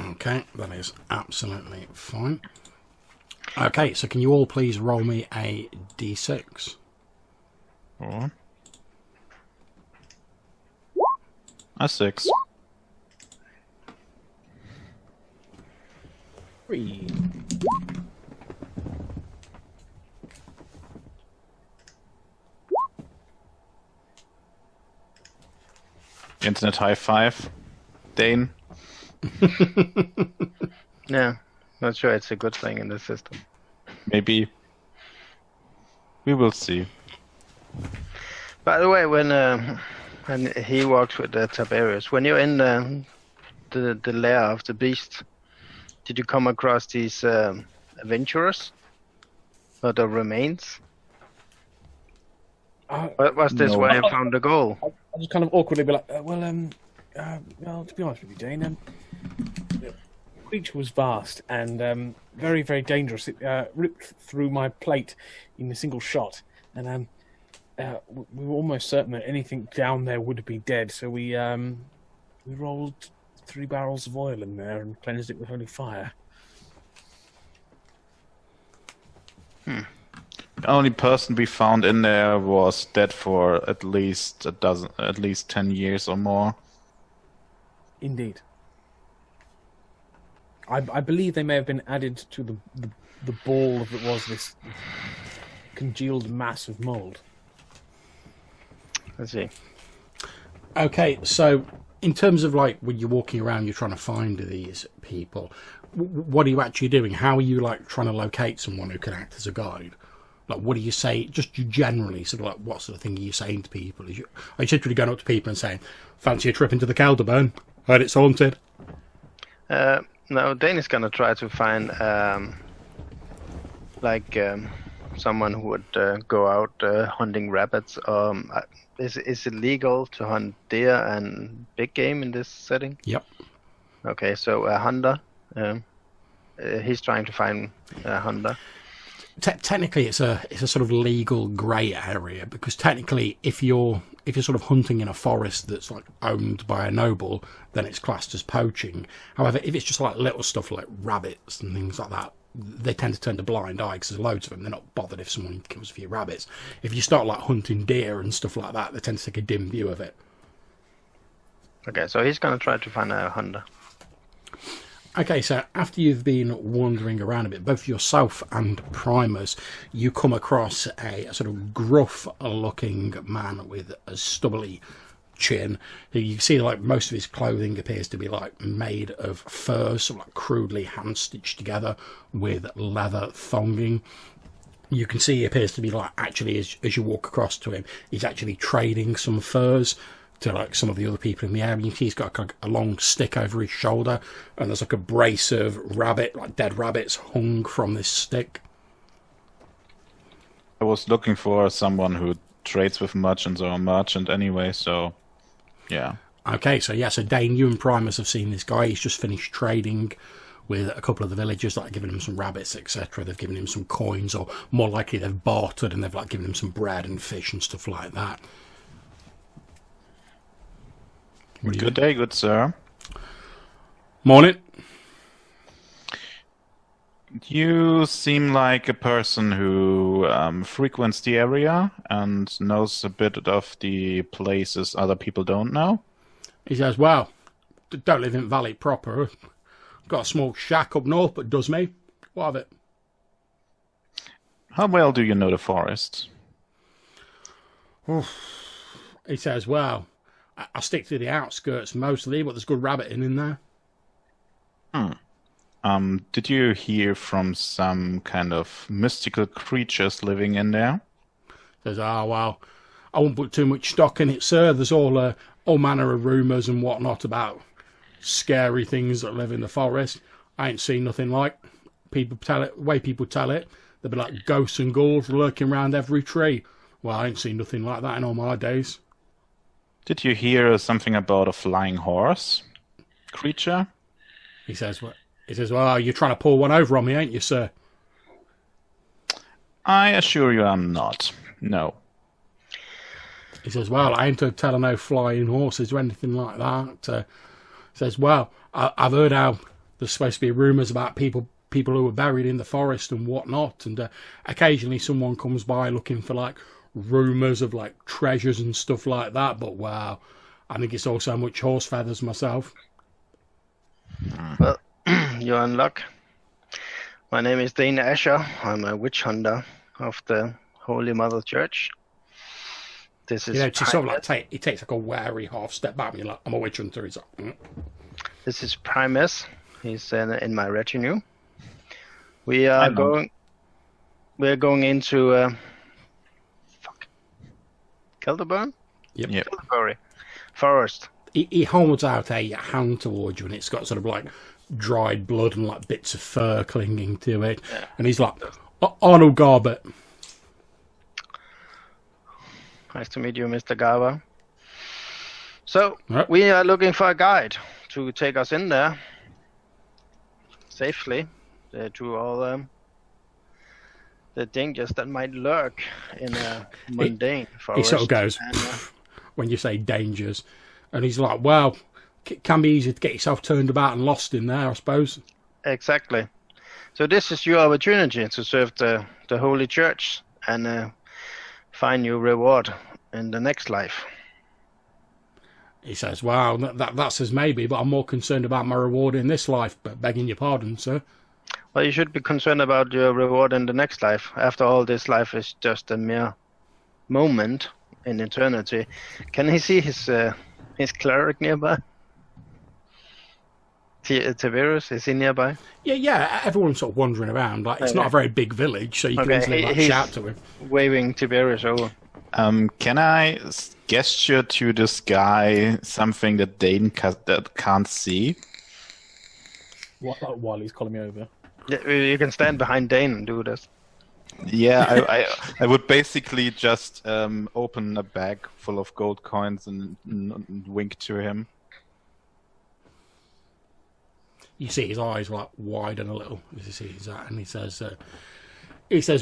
Okay, that is absolutely fine. Okay, so can you all please roll me a d6? Oh. A 6. 3. Internet high five. Dane. Yeah, not sure it's a good thing in this system. Maybe. We will see. By the way, when he walked with Tiberius, when you're in the lair of the beast, did you come across these adventurers? Or the remains? Was this where you found the goal? I just kind of awkwardly be like, well, to be honest with you, Dane, creature was vast and very, very dangerous. It ripped through my plate in a single shot, and we were almost certain that anything down there would be dead. So we rolled 3 barrels of oil in there and cleansed it with holy fire. The only person we found in there was dead for at least 10 years or more. Indeed. I believe they may have been added to the ball that was this congealed mass of mold. Let's see. Okay, so in terms of like when you're walking around, you're trying to find these people. What are you actually doing? How are you like trying to locate someone who can act as a guide? Like, what do you say? Just generally, sort of like, what sort of thing are you saying to people? Are you literally going up to people and saying, "Fancy a trip into the Calderburn? Heard it's haunted." No, Dane is gonna try to find someone who would go out hunting rabbits. Is it legal to hunt deer and big game in this setting? Yep. Okay, so a hunter. He's trying to find a hunter. Technically, it's a sort of legal grey area, because technically, if you're sort of hunting in a forest that's like owned by a noble, then it's classed as poaching. However, if it's just like little stuff like rabbits and things like that, they tend to turn a blind eye because there's loads of them. They're not bothered if someone kills a few rabbits. If you start like hunting deer and stuff like that, they tend to take a dim view of it. Okay, so he's gonna try to find a hunter. Okay, so after you've been wandering around a bit, both yourself and Primus, you come across a sort of gruff-looking man with a stubbly chin. You can see like most of his clothing appears to be like made of fur, sort of like crudely hand-stitched together with leather thonging. You can see he appears to be like, actually, as you walk across to him, he's actually trading some furs to like some of the other people in the area. He's got a long stick over his shoulder, and there's like a brace of dead rabbits hung from this stick. I was looking for someone who trades with merchants or a merchant anyway, so yeah. Okay, so Dane, you and Primus have seen this guy. He's just finished trading with a couple of the villagers, like giving him some rabbits, etc. They've given him some coins, or more likely they've bartered and they've like given him some bread and fish and stuff like that. Good day, good sir. Morning. You seem like a person who frequents the area and knows a bit of the places other people don't know. He says, well, don't live in Valley proper. Got a small shack up north, but does me. What of it? How well do you know the forest? He says, well, I stick to the outskirts mostly, but there's good rabbiting in there. Did you hear from some kind of mystical creatures living in there? Says, well, I won't put too much stock in it, sir. There's all manner of rumours and whatnot about scary things that live in the forest. I ain't seen nothing like. People tell it, the way people tell it, there'll be like ghosts and ghouls lurking around every tree. Well, I ain't seen nothing like that in all my days. Did you hear something about a flying horse creature? He says, well, you're trying to pull one over on me, ain't you, sir? I assure you I'm not. No. He says, well, I ain't telling no flying horses or anything like that. He says, well, I've heard how there's supposed to be rumours about people who are buried in the forest and whatnot, and occasionally someone comes by looking for like rumours of like treasures and stuff like that, but wow, I think it's all so much horse feathers myself. Well, you're in luck. My name is Dane Asher. I'm a witch hunter of the Holy Mother Church. This is sort of like he takes like a wary half step back, and you're like, I'm a witch hunter. He's like, This is Primus. He's in my retinue. We are going into Calderburn? Yep. Calderbury Forest. He holds out a hand towards you, and it's got sort of like dried blood and like bits of fur clinging to it. Yeah. And he's like, Arnold Garbett. Nice to meet you, Mr. Garber. So, right. We are looking for a guide to take us in there. safely to all the dangers that might lurk in a mundane forest. He sort of goes, And, when you say dangers, and he's like, well, it can be easy to get yourself turned about and lost in there, I suppose. exactly. So this is your opportunity to serve the Holy Church and find your reward in the next life. He says, well, that's as maybe, but I'm more concerned about my reward in this life, but begging your pardon, sir. Well, you should be concerned about your reward in the next life. After all, this life is just a mere moment in eternity. Can he see his cleric nearby? Tiberius, is he nearby? Yeah, everyone's sort of wandering around. Like, it's Okay. not a very big village, so you can easily he's shout to him. waving Tiberius over. Can I gesture to this guy something that Dane can't see? While he's calling me over. Yeah, you can stand behind Dane and do this. Yeah, I would basically just open a bag full of gold coins and wink to him. You see his eyes like widen a little as he sees that, and he says,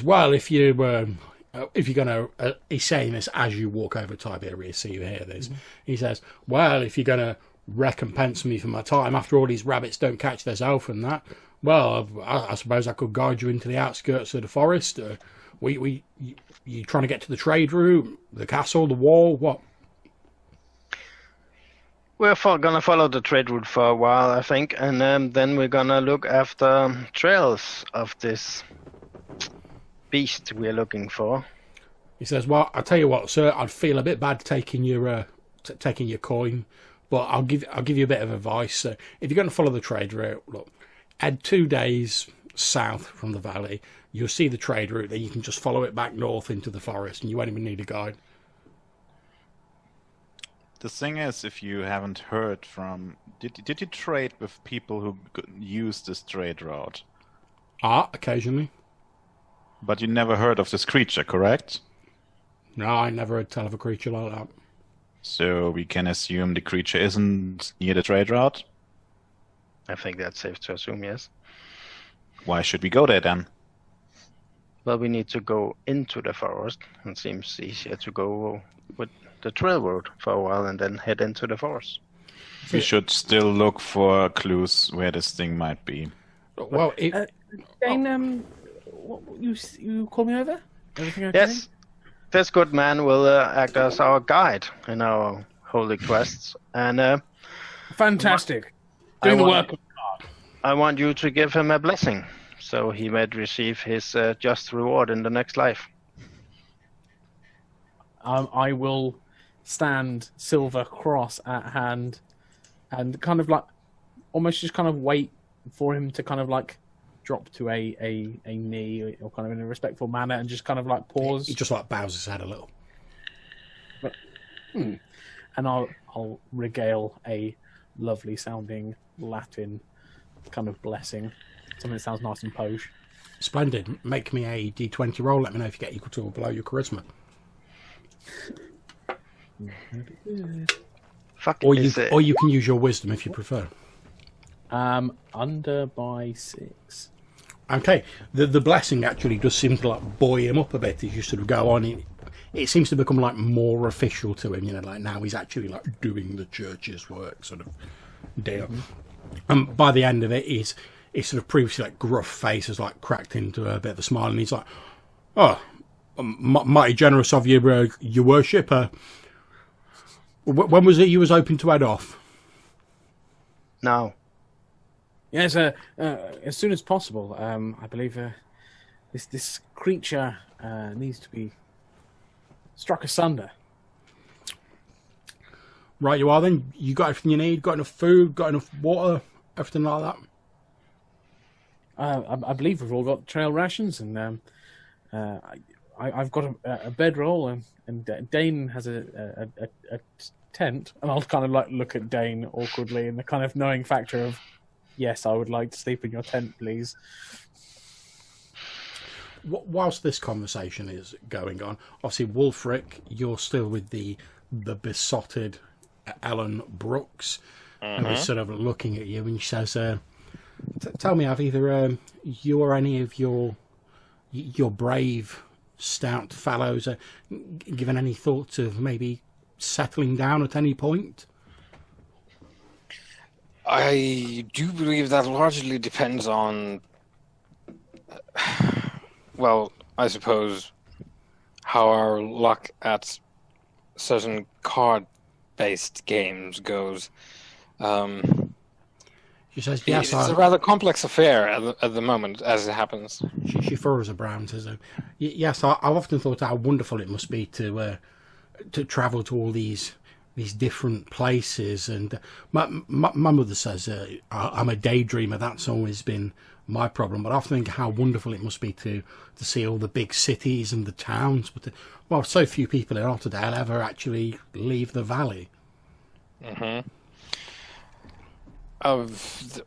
well, if you're gonna, he's saying this as you walk over Tiberius, so you hear this. He says, well, if you're gonna recompense me for my time after all these rabbits don't catch this elf and that, well, I suppose I could guide you into the outskirts of the forest. You trying to get to the trade route, the castle, the wall, what? We're gonna follow the trade route for a while, I think, and then we're gonna look after trails of this beast we're looking for. He says, well, I'll tell you what, sir, I'd feel a bit bad taking your coin, but I'll give you a bit of advice. If you're going to follow the trade route, look, head 2 days south from the valley, you'll see the trade route, then you can just follow it back north into the forest, and you won't even need a guide. The thing is, if you haven't heard from... Did you trade with people who use this trade route? Occasionally. But you never heard of this creature, correct? No, I never heard tell of a creature like that. So we can assume the creature isn't near the trade route? I think that's safe to assume, yes. Why should we go there then? Well, we need to go into the forest. It seems easier to go with the trail road for a while and then head into the forest. We should still look for clues where this thing might be. Well, Dane, you call me over? Everything okay? Yes, this good man will act as our guide in our holy quests. And Fantastic. Doing the work. I want you to give him a blessing so he might receive his just reward in the next life. I will stand silver cross at hand and kind of like almost just kind of wait for him to kind of like drop to a knee or kind of in a respectful manner and just kind of like pause. he just like bows his head a little. And I'll regale a lovely sounding Latin kind of blessing. Something that sounds nice and posh. Splendid. Make me a D20 roll. Let me know if you get equal to or below your charisma. Or you can use your wisdom if you prefer. Under by 6. Okay, the blessing actually does seem to like buoy him up a bit as you sort of go on. It seems to become like more official to him, like now he's actually like doing the church's work sort of deal. And by the end of it, his sort of previously like gruff face has like cracked into a bit of a smile, and he's like, "Oh, mighty generous of you, your worship. When was it you was hoping to head off?" Now. Yes, as soon as possible. I believe this creature needs to be struck asunder. Right, you are then. You got everything you need. Got enough food. Got enough water. Everything like that. I believe we've all got trail rations, and I've got a bedroll, and Dane has a tent, and I'll kind of like look at Dane awkwardly in the kind of knowing factor of, yes, I would like to sleep in your tent, please. Whilst this conversation is going on, obviously Wulfric, you're still with the besotted Ellen Brooks, and he's sort of looking at you, and she says, Tell me, have either you or any of your brave, stout fellows given any thoughts of maybe settling down at any point? I do believe that largely depends on, well, I suppose, how our luck at certain card-based games goes. She says, yes, it's a rather complex affair at the moment, as it happens. She furrows a brow and says, yes, I've often thought how wonderful it must be to travel to all these different places. And my mother says I'm a daydreamer. That's always been my problem. But I often think how wonderful it must be to see all the big cities and the towns. But well, so few people in Otterdale ever actually leave the valley. Mm-hmm. Of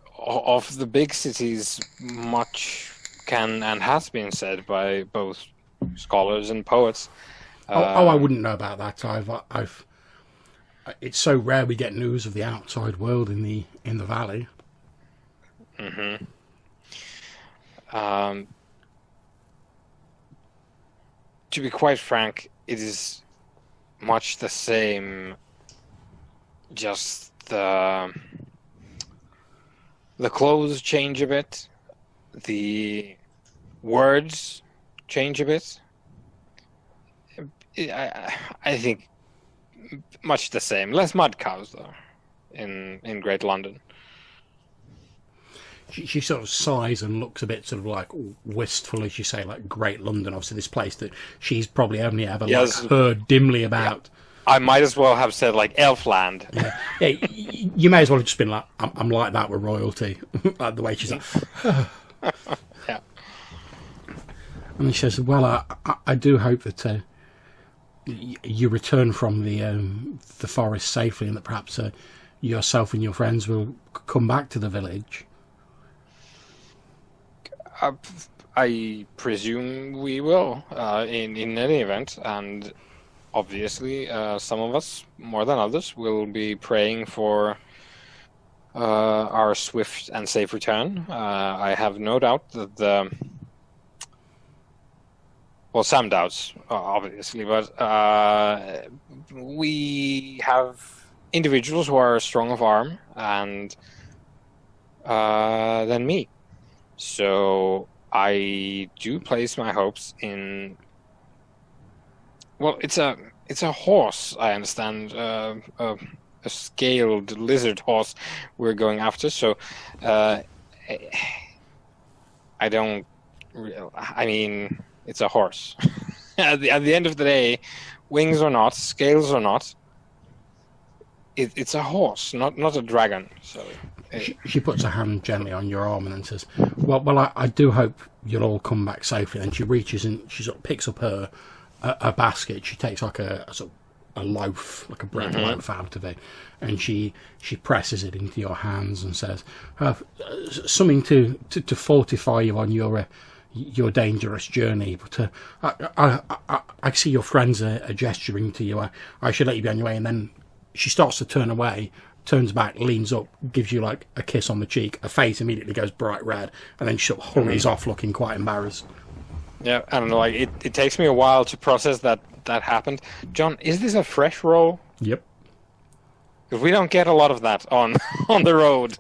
the big cities, much can and has been said by both scholars and poets. I wouldn't know about that. I've. It's so rare we get news of the outside world in the valley. Mm-hmm. To be quite frank, it is much the same. Just the clothes change a bit, the words change a bit. I think much the same. Less mud cows though, in Great London. She sort of sighs and looks a bit sort of like wistful as you say, like Great London. Obviously, this place that she's probably only ever heard dimly about. Yeah. I might as well have said like Elfland. Yeah, you may as well have just been like, I'm like that with royalty, like the way she's like. Yeah. And she says, "Well, I do hope that you return from the forest safely, and that perhaps yourself and your friends will come back to the village." I presume we will, in any event, and obviously some of us, more than others, will be praying for our swift and safe return. I have no doubt that well, some doubts, obviously, but we have individuals who are strong of arm and than me. So I do place my hopes in. Well, it's a horse. I understand, a scaled lizard horse we're going after. So I don't. I mean, it's a horse. At the end of the day, wings or not, scales or not, it's a horse, not a dragon. So. She puts her hand gently on your arm and then says, well, I do hope you'll all come back safely. And she reaches and she sort of picks up a basket. She takes like a loaf, like a bread loaf out of it, and she presses it into your hands and says, something to fortify you on your dangerous journey. But I see your friends are gesturing to you. I should let you be on your way. And then she starts to turn away, turns back, leans up, gives you like a kiss on the cheek. Her face immediately goes bright red, and then she sort of hurries off, looking quite embarrassed. Yeah, I don't know. Like it takes me a while to process that happened. John, is this a fresh roll? Yep. Because we don't get a lot of that on the road.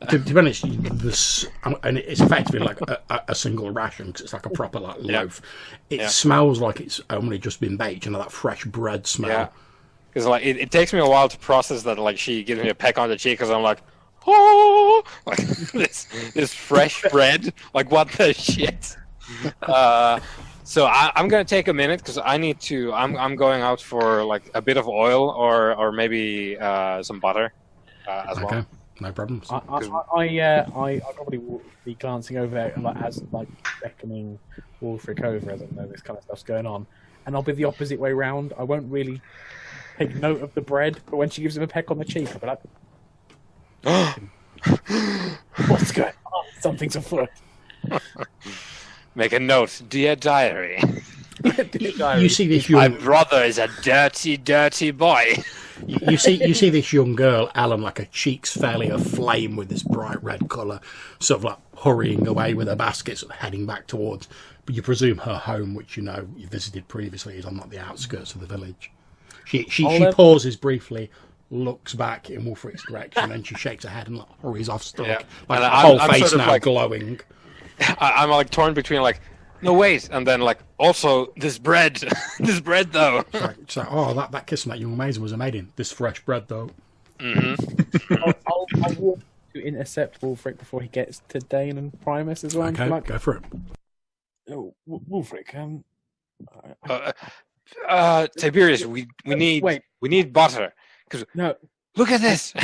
To be honest, and it's effectively like a single ration because it's like a proper like loaf. It smells like it's only just been baked. You know, that fresh bread smell. Yeah. Because like it takes me a while to process that. Like she gives me a peck on the cheek because I'm like, oh, like this fresh bread. Like what the shit. So I'm gonna take a minute because I need to. I'm going out for like a bit of oil or maybe some butter as well. No problems. I probably will be glancing over there as beckoning Wulfric over as I know this kind of stuff's going on, and I'll be the opposite way round. I won't really take note of the bread, but when she gives him a peck on the cheek, I'll be like, "What's going on? Something's afoot." Make a note, dear diary. You see this. My brother is a dirty, dirty boy. You see this young girl, Ellen, like her cheeks fairly aflame with this bright red colour, sort of like hurrying away with her basket, sort of heading back towards. But you presume her home, which you know you visited previously, is on like the outskirts of the village. She pauses briefly, looks back in Wulfric's direction, and she shakes her head and like, hurries off, still, like her whole face sort of now like, glowing. I'm like torn between like, no wait, and then like also this bread, this bread though. It's like, oh, that kiss from that young maiden was amazing. This fresh bread though. I'll walk to intercept Wulfric before he gets to Dane and Primus as well. Okay, go for it. Oh, Wulfric, Tiberius, we need butter. No, look at this.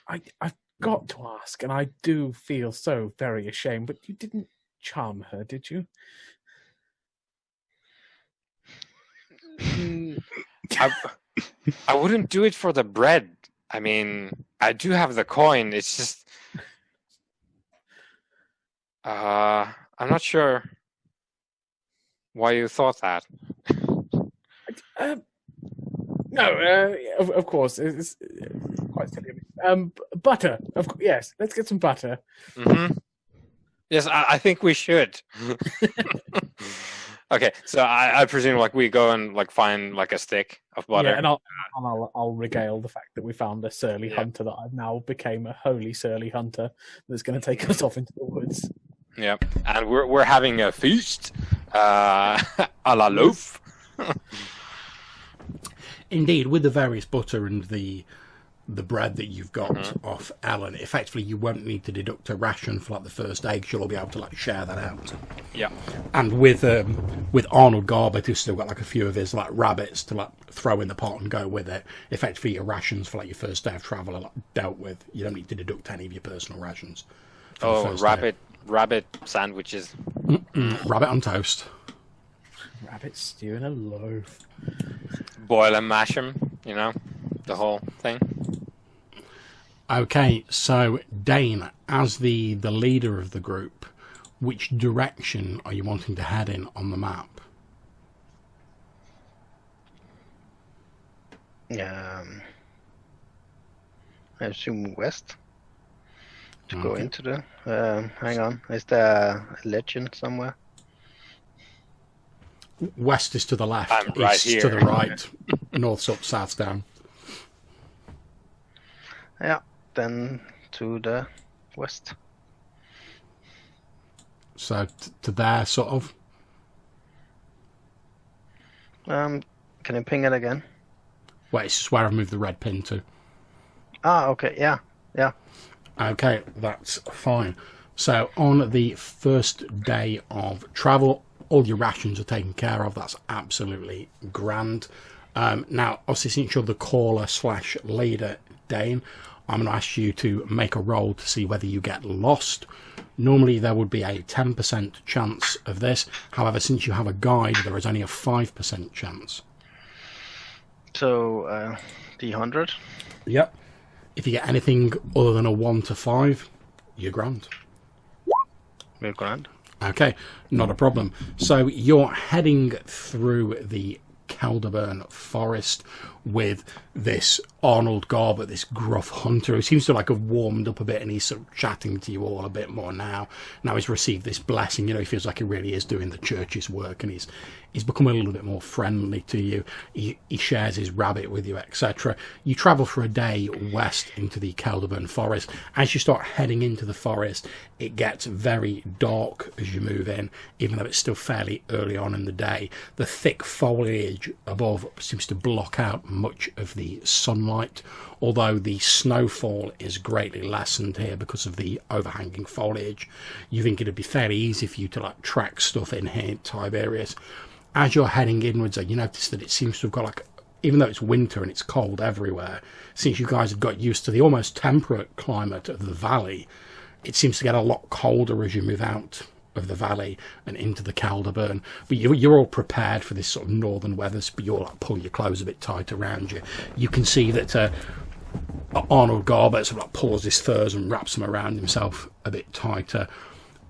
I've got to ask, and I do feel so very ashamed, but you didn't charm her, did you? I wouldn't do it for the bread. I mean, I do have the coin. It's just, I'm not sure why you thought that. No, of course, it's quite silly. Butter, yes. Let's get some butter. Mm-hmm. Yes, I think we should. Okay, so I presume like we go and like find like a stick of butter. Yeah, and I'll regale the fact that we found a surly hunter that I've now became a holy surly hunter that's going to take us off into the woods. Yeah, and we're having a feast, a la loaf. Indeed, with the various butter and the bread that you've got off Ellen, effectively you won't need to deduct a ration for like the first day, because you'll all be able to like share that out. Yeah. And with Arnold Garbett, who's still got like a few of his like rabbits to like throw in the pot and go with it, effectively your rations for like your first day of travel are like dealt with. You don't need to deduct any of your personal rations. Oh, rabbit sandwiches. Rabbit on toast. Rabbit stew in a loaf. Boil and mash them, you know, the whole thing. Okay, so Dane, as the leader of the group, which direction are you wanting to head in on the map? I assume west. To go into the... hang on, is there a legend somewhere? West is to the left, I'm right east here. to the right, north's up, south's down. Yeah, then to the west. So to there, sort of. Can you ping it again? Wait, it's just where I've moved the red pin to. Okay, yeah. Okay, that's fine. So on the first day of travel, all your rations are taken care of. That's absolutely grand. Now, obviously, since you're the caller/leader, Dane, I'm going to ask you to make a roll to see whether you get lost. Normally, there would be a 10% chance of this. However, since you have a guide, there is only a 5% chance. So, D100? Yep. If you get anything other than a 1 to 5, you're grand. We're grand. Okay, not a problem. So you're heading through the Calderburn forest with this Arnold Garbett, this gruff hunter who seems to like have warmed up a bit, and he's sort of chatting to you all a bit more now. Now he's received this blessing, you know, he feels like he really is doing the church's work, and he's become a little bit more friendly to you. He shares his rabbit with you, etc. You travel for a day west into the Calderburn forest. As you start heading into the forest, it gets very dark as you move in, even though it's still fairly early on in the day. The thick foliage above seems to block out much of the sunlight, although the snowfall is greatly lessened here because of the overhanging foliage. You think it'd be fairly easy for you to like track stuff in here in Tiberius. As you're heading inwards, you notice that it seems to have got like, even though it's winter and it's cold everywhere, since you guys have got used to the almost temperate climate of the valley, it seems to get a lot colder as you move out of the valley and into the Calderburn. But you're all prepared for this sort of northern weather, but you all like pull your clothes a bit tight around you. You can see that Arnold Garbett sort of like pulls his furs and wraps them around himself a bit tighter.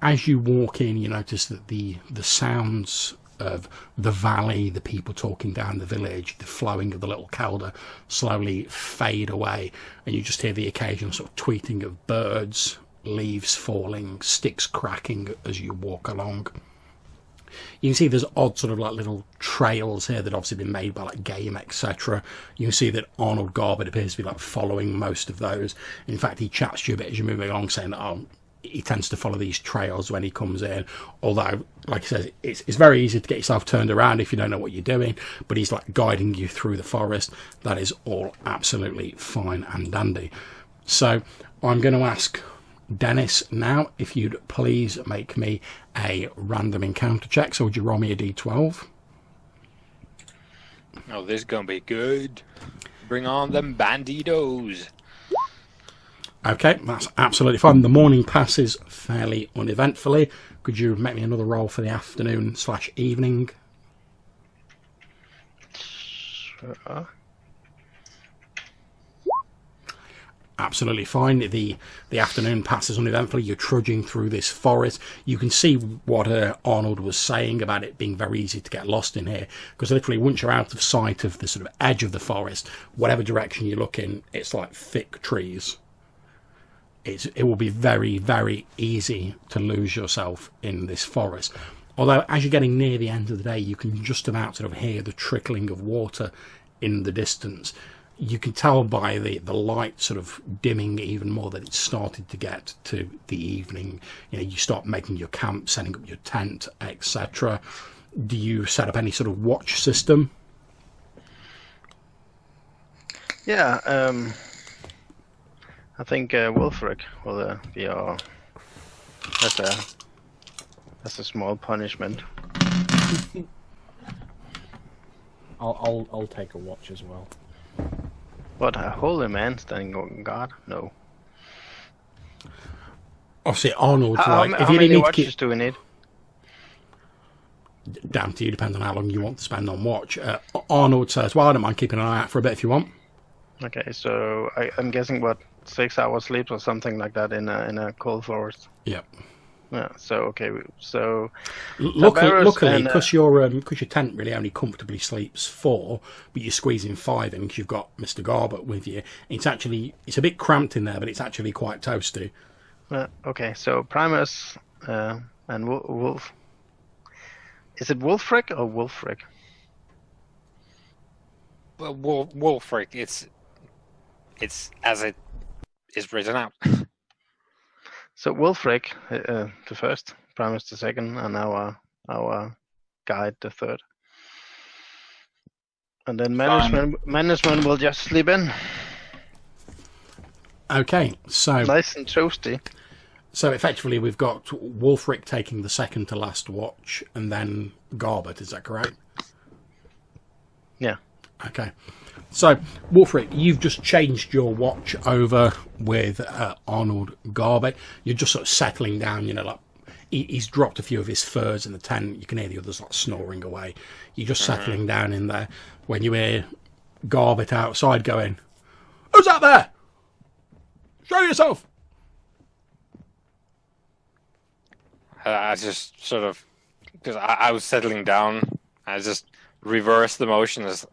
As you walk in, you notice that the sounds of the valley, the people talking down the village, the flowing of the little Calder slowly fade away, and you just hear the occasional sort of tweeting of birds, leaves falling, sticks cracking as you walk along. You can see there's odd sort of like little trails here that obviously been made by like game, etc. You can see that Arnold Garbett appears to be like following most of those. In fact, he chats to you a bit as you're moving along, saying that he tends to follow these trails when he comes in. Although, like I said, it's very easy to get yourself turned around if you don't know what you're doing. But he's like guiding you through the forest. That is all absolutely fine and dandy. So I'm going to ask Dennis now, if you'd please make me a random encounter check. So would you roll me a d12? Oh, this is gonna be good. Bring on them banditos. Okay, that's absolutely fine. The morning passes fairly uneventfully. Could you make me another roll for the afternoon/evening? Sure. Absolutely fine. The afternoon passes uneventfully. You're trudging through this forest. You can see what Arnold was saying about it being very easy to get lost in here, because literally once you're out of sight of the sort of edge of the forest, whatever direction you look in, it's like thick trees. It will be very, very easy to lose yourself in this forest. Although as you're getting near the end of the day, you can just about sort of hear the trickling of water in the distance. You can tell by the light sort of dimming even more that it's started to get to the evening. You know, you start making your camp, setting up your tent, etc. Do you set up any sort of watch system? Yeah, I think Wulfric will be our as a small punishment. I'll take a watch as well. What, a holy man standing on guard? No. Obviously, Arnold, How if you many need to watches keep, do we need? down to you, depends on how long you want to spend on watch. Arnold says, well, I don't mind keeping an eye out for a bit if you want. Okay, so I'm guessing what 6 hours sleep or something like that in a cold forest. Yeah. Yeah. So okay. So Luckily, because your tent really only comfortably sleeps 4, but you're squeezing 5 in because you've got Mr. Garbett with you. It's a bit cramped in there, but it's actually quite toasty. Okay. So Primus and Wolf. Is it Wulfric or Wulfric? Well, Wulfric, it's as it is written out. So Wulfric, the first, Primus the second, and our guide the third. And then management will just sleep in. Okay, so Nice and toasty. So effectively, we've got Wulfric taking the second to last watch, and then Garbett. Is that correct? Yeah. Okay. So, Wulfric, you've just changed your watch over with Arnold Garbett. You're just sort of settling down, you know, like he's dropped a few of his furs in the tent. You can hear the others like snoring away. You're just settling down in there when you hear Garbett outside going, "Who's that there? Show yourself!" I just sort of, because I was settling down, I just reversed the motion as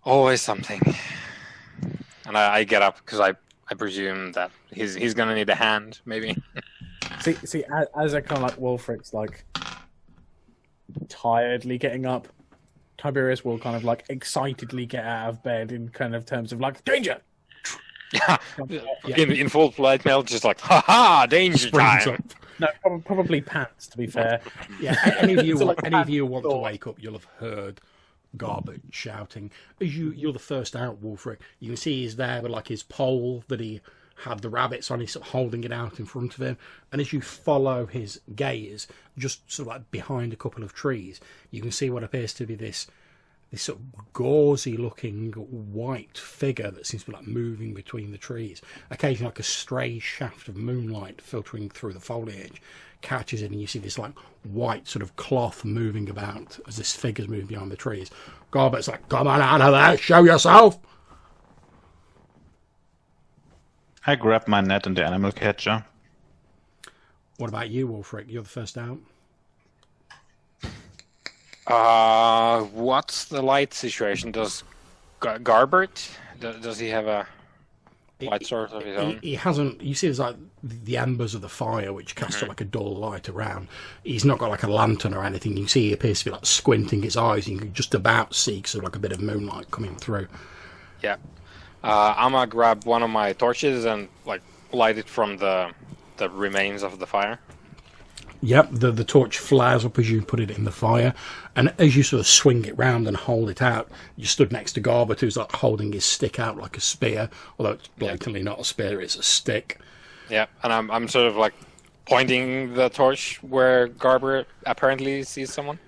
always something. And I get up because I presume that he's going to need a hand, maybe. See, as I kind of like Wulfric's like tiredly getting up, Tiberius will kind of like excitedly get out of bed in kind of terms of like danger. Yeah, in full flight mail, just like, ha, danger Springs time. up. No, probably pants. To be fair, Yeah, any of you, So, like, any of you want to thought. wake up, you'll have heard Garbett shouting. As you're the first out, Wulfric. You can see he's there with like his pole that he had the rabbits on. He's sort of holding it out in front of him. And as you follow his gaze, just sort of like behind a couple of trees, you can see what appears to be this sort of gauzy-looking white figure that seems to be like moving between the trees. Occasionally, like a stray shaft of moonlight filtering through the foliage catches it, and you see this like white sort of cloth moving about as this figure's moving behind the trees. Garbett's like, "Come on out of there, show yourself!" I grab my net and the animal catcher. What about you, Wulfric? You're the first out. What's the light situation? Does Garbert, does he have a light source of his own? He hasn't. You see, there's like the embers of the fire, which cast like a dull light around. He's not got like a lantern or anything. You can see he appears to be like squinting his eyes. You can just about see sort of like a bit of moonlight coming through. Yeah. I'm gonna grab one of my torches and like light it from the remains of the fire. Yep, the torch flares up as you put it in the fire, and as you sort of swing it round and hold it out, you stood next to Garbert, who's like holding his stick out like a spear, although it's blatantly not a spear, it's a stick. Yeah, and I'm sort of like pointing the torch where Garbert apparently sees someone.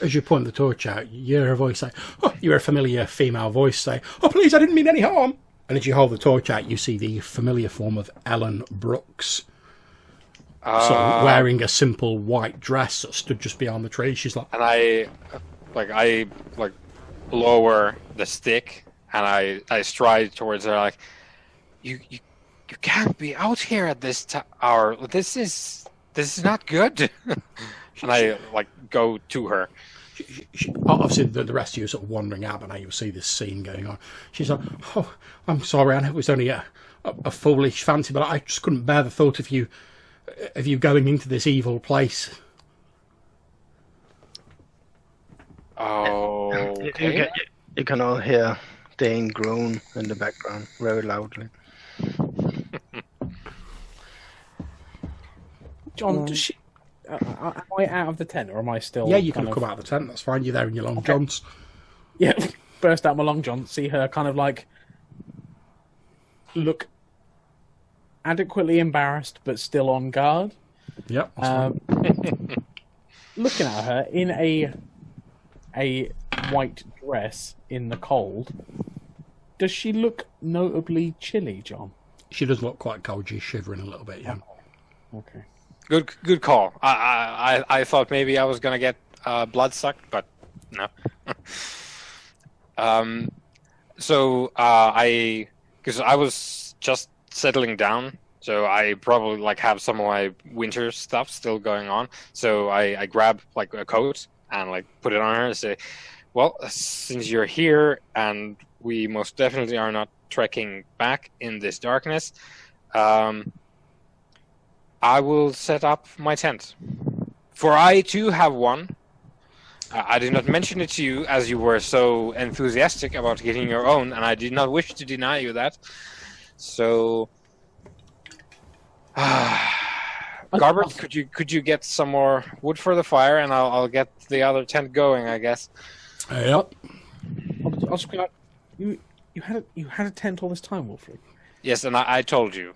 As you point the torch out, you hear a voice say, "Oh," you hear a familiar female voice say, "Oh, please, I didn't mean any harm." And as you hold the torch out, you see the familiar form of Ellen Brooks. Sort of wearing a simple white dress that stood just beyond the tree. She's like, and I lower the stick and I stride towards her like, you can't be out here at this hour. This is not good. And I like go to her. Obviously, the rest of you are sort of wandering out, but now you see this scene going on. She's like, "Oh, I'm sorry, Anna. It was only a foolish fancy, but I just couldn't bear the thought of you going into this evil place." Oh, okay. You can all hear Dane groan in the background very loudly. John, does she? Am I out of the tent, or am I still? Yeah, you can come out of the tent. That's fine. You're there in your long johns. Yeah, burst out my long john. See her kind of like look adequately embarrassed, but still on guard. Yep. That's fine. Looking at her in a white dress in the cold, does she look notably chilly, John? She does look quite cold. She's shivering a little bit. Yeah. Okay. Good call. I thought maybe I was gonna get blood sucked, but no. Because I was just settling down, so I probably like have some of my winter stuff still going on. So I grab like a coat and like put it on her and say, "Well, since you're here and we most definitely are not trekking back in this darkness, I will set up my tent. For I too have one. I did not mention it to you as you were so enthusiastic about getting your own, and I did not wish to deny you that. So, Garbert, could you get some more wood for the fire, and I'll get the other tent going, I guess." Yep. I'll just be like, you had a tent all this time, Wulfric? Yes, and I told you,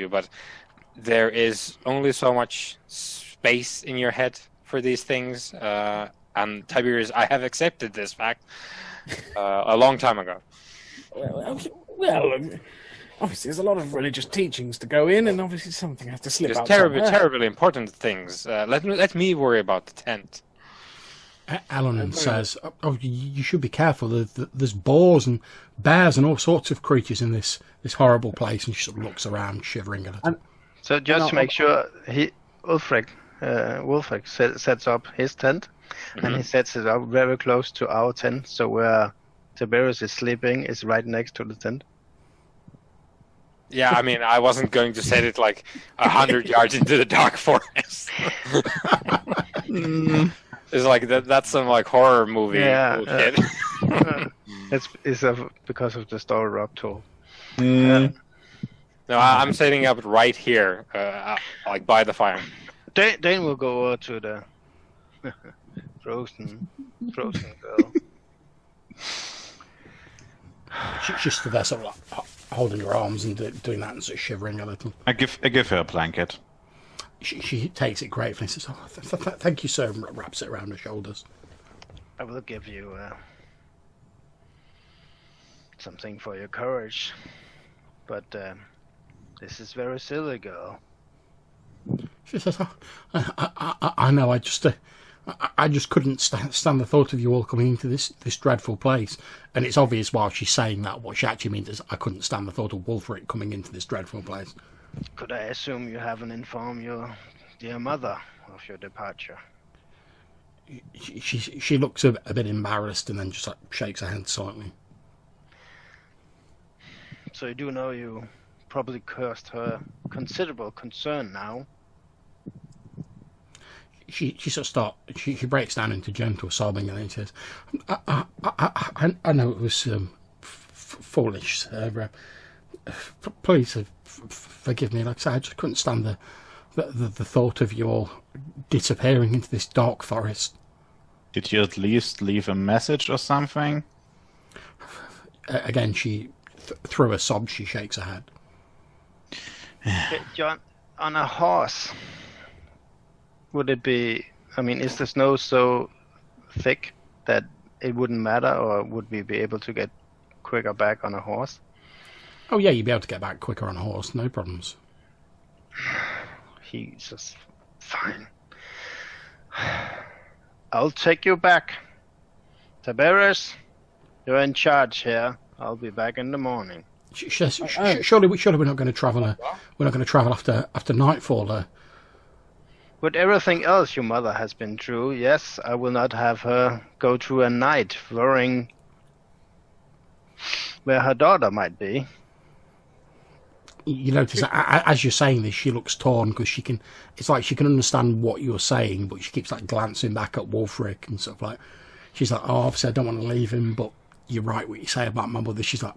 but there is only so much space in your head for these things, and Tiberius, I have accepted this fact a long time ago. Well, obviously there's a lot of religious teachings to go in, and obviously something has to slip There's out. terribly important things. Let me worry about the tent. Alan says, "Oh, you should be careful. There's boars and bears and all sorts of creatures in this horrible place." And she sort of looks around, shivering a little. So just to make sure, Wulfric sets up his tent, and he sets it up very close to our tent. So where Tiberius is sleeping is right next to the tent. Yeah, I mean, I wasn't going to set it like 100 yards into the dark forest. It's like that's some like horror movie bullshit. It's because of the story Rob told. No, I'm setting up right here, like by the fire. Dane will go over to the frozen girl. She's stood there sort of like holding her arms and doing that and sort of shivering a little. I give her a blanket. She takes it gratefully and says, "Oh, thank you, sir," and wraps it around her shoulders. I will give you something for your courage, but this is very silly, girl. She says, "Oh, I know. I just couldn't stand the thought of you all coming into this dreadful place." And it's obvious while she's saying that, what she actually means is, "I couldn't stand the thought of Wulfric coming into this dreadful place." Could I assume you haven't informed your dear mother of your departure? she looks a bit embarrassed and then just like shakes her head slightly. So you do know you probably caused her considerable concern now. She she breaks down into gentle sobbing and then she says, I know it was foolish, sir. Please forgive me. Like I said, I just couldn't stand the thought of you all disappearing into this dark forest. Did you at least leave a message or something? Again, she through a sob, she shakes her head. Okay, John, on a horse, would it be? I mean, is the snow so thick that it wouldn't matter, or would we be able to get quicker back on a horse? Oh yeah, you'd be able to get back quicker on a horse, no problems. He's just fine. I'll take you back. Tiberius, you're in charge here. I'll be back in the morning. Surely we're not going to travel. We're not going to travel after nightfall. With everything else your mother has been through, yes, I will not have her go through a night worrying where her daughter might be. You notice as you're saying this, she looks torn because she can. It's like she can understand what you're saying, but she keeps like glancing back at Wulfric and stuff like. She's like, "Oh, obviously I don't want to leave him, but you're right what you say about my mother." She's like,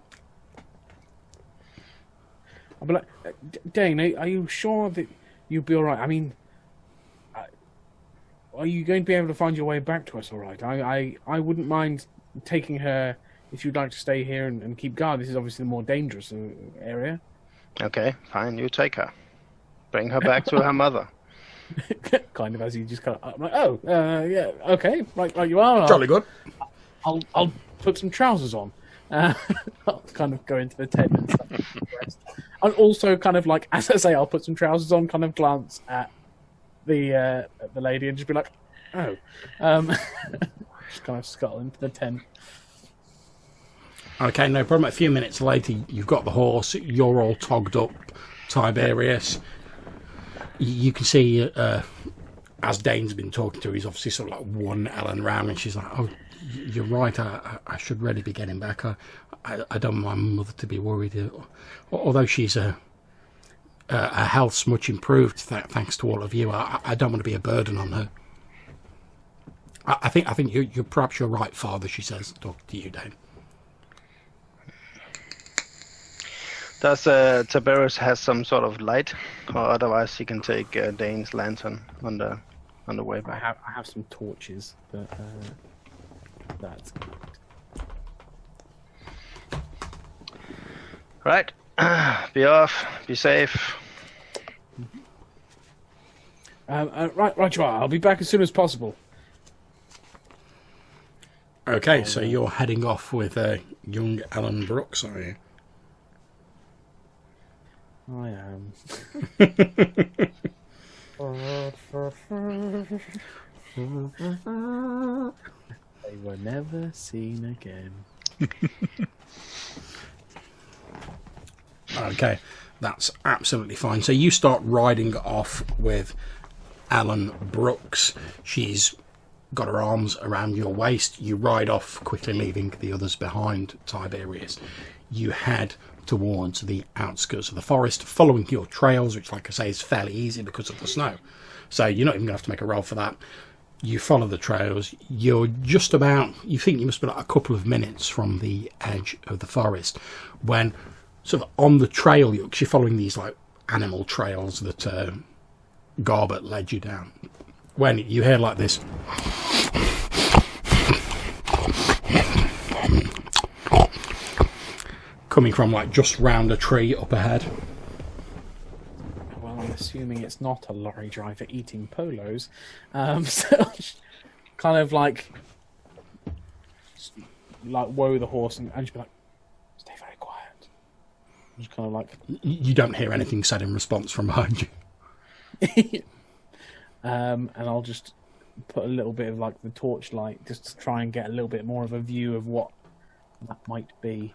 I'll be like, Dane, are you sure that you'll be all right? I mean, are you going to be able to find your way back to us all right? I wouldn't mind taking her if you'd like to stay here and keep guard. This is obviously the more dangerous area. Okay, fine, you take her. Bring her back to her mother. Kind of as you just kind of, I'm like, oh, yeah, okay, like you are. "Jolly good." I'll put some trousers on. I'll kind of go into the tent and stuff. I'll also kind of like, as I say, I'll put some trousers on, kind of glance at the lady and just be like, oh. Just kind of scuttle into the tent. Okay, no problem. A few minutes later, you've got the horse. You're all togged up, Tiberius. You can see, as Dane's been talking to her, he's obviously sort of like won Ellen round, and she's like, "Oh, you're right. I should really be getting back. I don't want my mother to be worried. Although she's her health's much improved thanks to all of you. I don't want to be a burden on her." I think you're perhaps you're right, Father. She says, talking to you, Dane. Does Tiberius has some sort of light, or otherwise he can take Dane's lantern on the way back? I have some torches, but that's good. Right, be off, be safe. Right you are. I'll be back as soon as possible. Okay, so you're heading off with young Alan Brooks, are you? I am. They were never seen again. Okay, that's absolutely fine. So you start riding off with Alan Brooks. She's got her arms around your waist. You ride off, quickly leaving the others behind, Tiberius. You head towards the outskirts of the forest, following your trails, which, like I say, is fairly easy because of the snow. So you're not even going to have to make a roll for that. You follow the trails. You're just about, you think you must be like a couple of minutes from the edge of the forest when sort of on the trail, you're actually following these like animal trails that Garbett led you down. When you hear like this, coming from like just round a tree up ahead. Well, I'm assuming it's not a lorry driver eating polos. So kind of like woe the horse and just be like, stay very quiet. Just kind of like you don't hear anything said in response from behind you. And I'll just put a little bit of like the torchlight just to try and get a little bit more of a view of what that might be.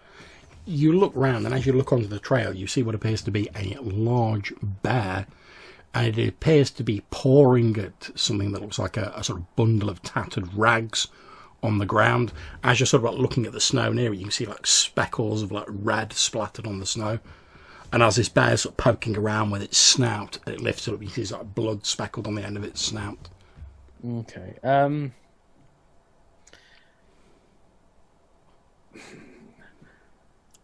You look round, and as you look onto the trail, you see what appears to be a large bear and it appears to be pawing at something that looks like a sort of bundle of tattered rags on the ground. As you're sort of like looking at the snow near it, you can see like speckles of like red splattered on the snow. And as this bear's sort of poking around with its snout, it lifts up, you see like blood speckled on the end of its snout. Okay.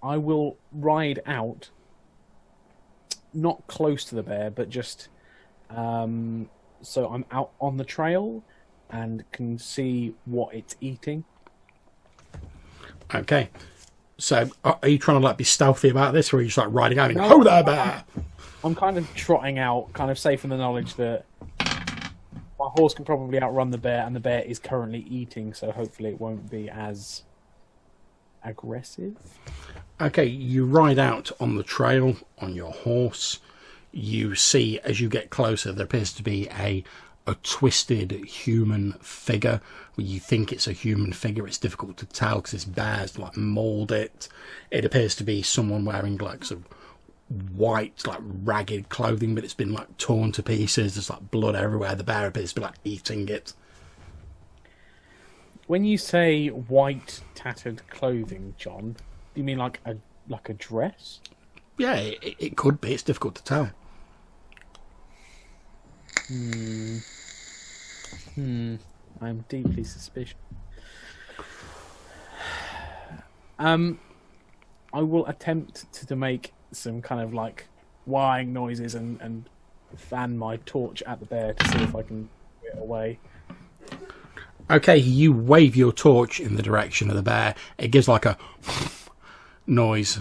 I will ride out, not close to the bear, but just so I'm out on the trail and can see what it's eating. Okay. So, are you trying to like be stealthy about this, or are you just like riding out and ho there, bear? I'm kind of trotting out, kind of safe in the knowledge that my horse can probably outrun the bear, and the bear is currently eating, so hopefully it won't be as aggressive. Okay, you ride out on the trail on your horse. You see, as you get closer, there appears to be a twisted human figure. You think it's a human figure. It's difficult to tell because this bear's like mauled it. It appears to be someone wearing like sort of white, like ragged clothing, but it's been like torn to pieces. There's like blood everywhere. The bear appears to be like eating it. When you say white tattered clothing, John, do you mean like a dress? Yeah, it could be. It's difficult to tell. I'm deeply suspicious. I will attempt to make some kind of like whining noises and fan my torch at the bear to see if I can get away. Okay, you wave your torch in the direction of the bear. It gives like a noise,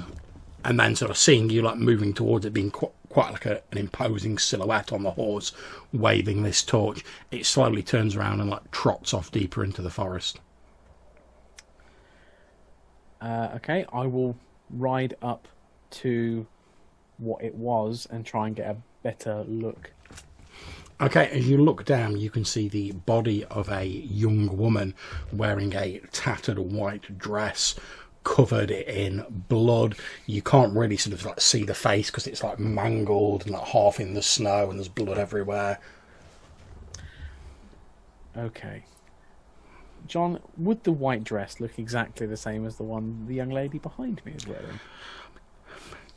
and then sort of seeing you like moving towards it, being quite like an imposing silhouette on the horse, waving this torch, it slowly turns around and like trots off deeper into the forest. Okay, I will ride up to what it was and try and get a better look. Okay, as you look down, you can see the body of a young woman wearing a tattered white dress, covered in blood. You can't really sort of like see the face because it's like mangled and like half in the snow and there's blood everywhere. Okay. John, would the white dress look exactly the same as the one the young lady behind me is wearing?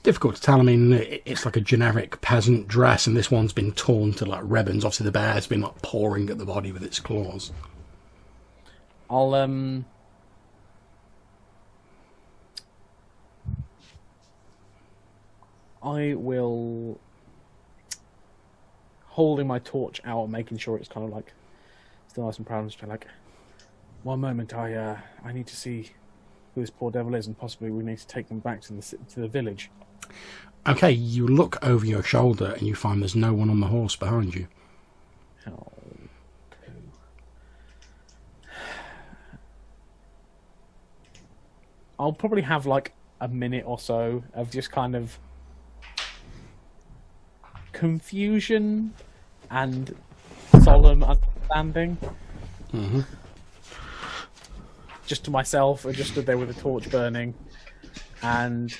Difficult to tell. I mean, it's like a generic peasant dress, and this one's been torn to like ribbons. Obviously, the bear's been like pawing at the body with its claws. I will, holding my torch out, making sure it's kind of like still nice and proud, and just be like, one moment, I need to see who this poor devil is, and possibly we need to take them back to the village. Okay, you look over your shoulder and you find there's no one on the horse behind you. Oh, I'll probably have like a minute or so of just kind of confusion and solemn understanding. Mm-hmm. Just to myself, I just stood there with a torch burning, and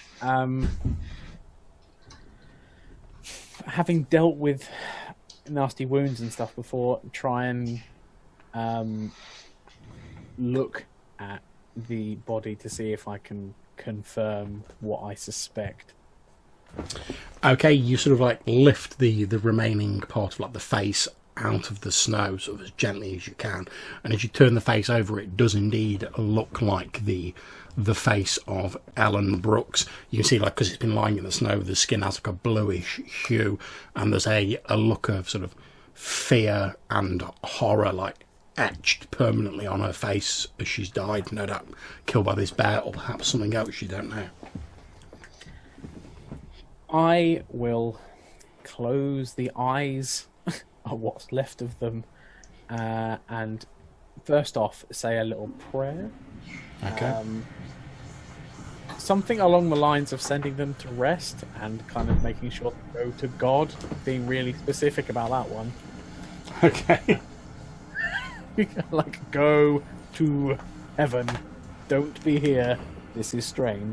having dealt with nasty wounds and stuff before, try and look at the body to see if I can confirm what I suspect. Okay, you sort of like lift the remaining part of like the face out of the snow sort of as gently as you can, and as you turn the face over, it does indeed look like the face of Ellen Brooks. You can see, like, because it's been lying in the snow, the skin has like a bluish hue, and there's a look of sort of fear and horror like etched permanently on her face as she's died, no doubt killed by this bear or perhaps something else, you don't know. I will close the eyes of what's left of them, and first off say a little prayer. Okay. Something along the lines of sending them to rest and kind of making sure they go to God, being really specific about that one. Okay. Like, go to heaven. Don't be here. This is strange.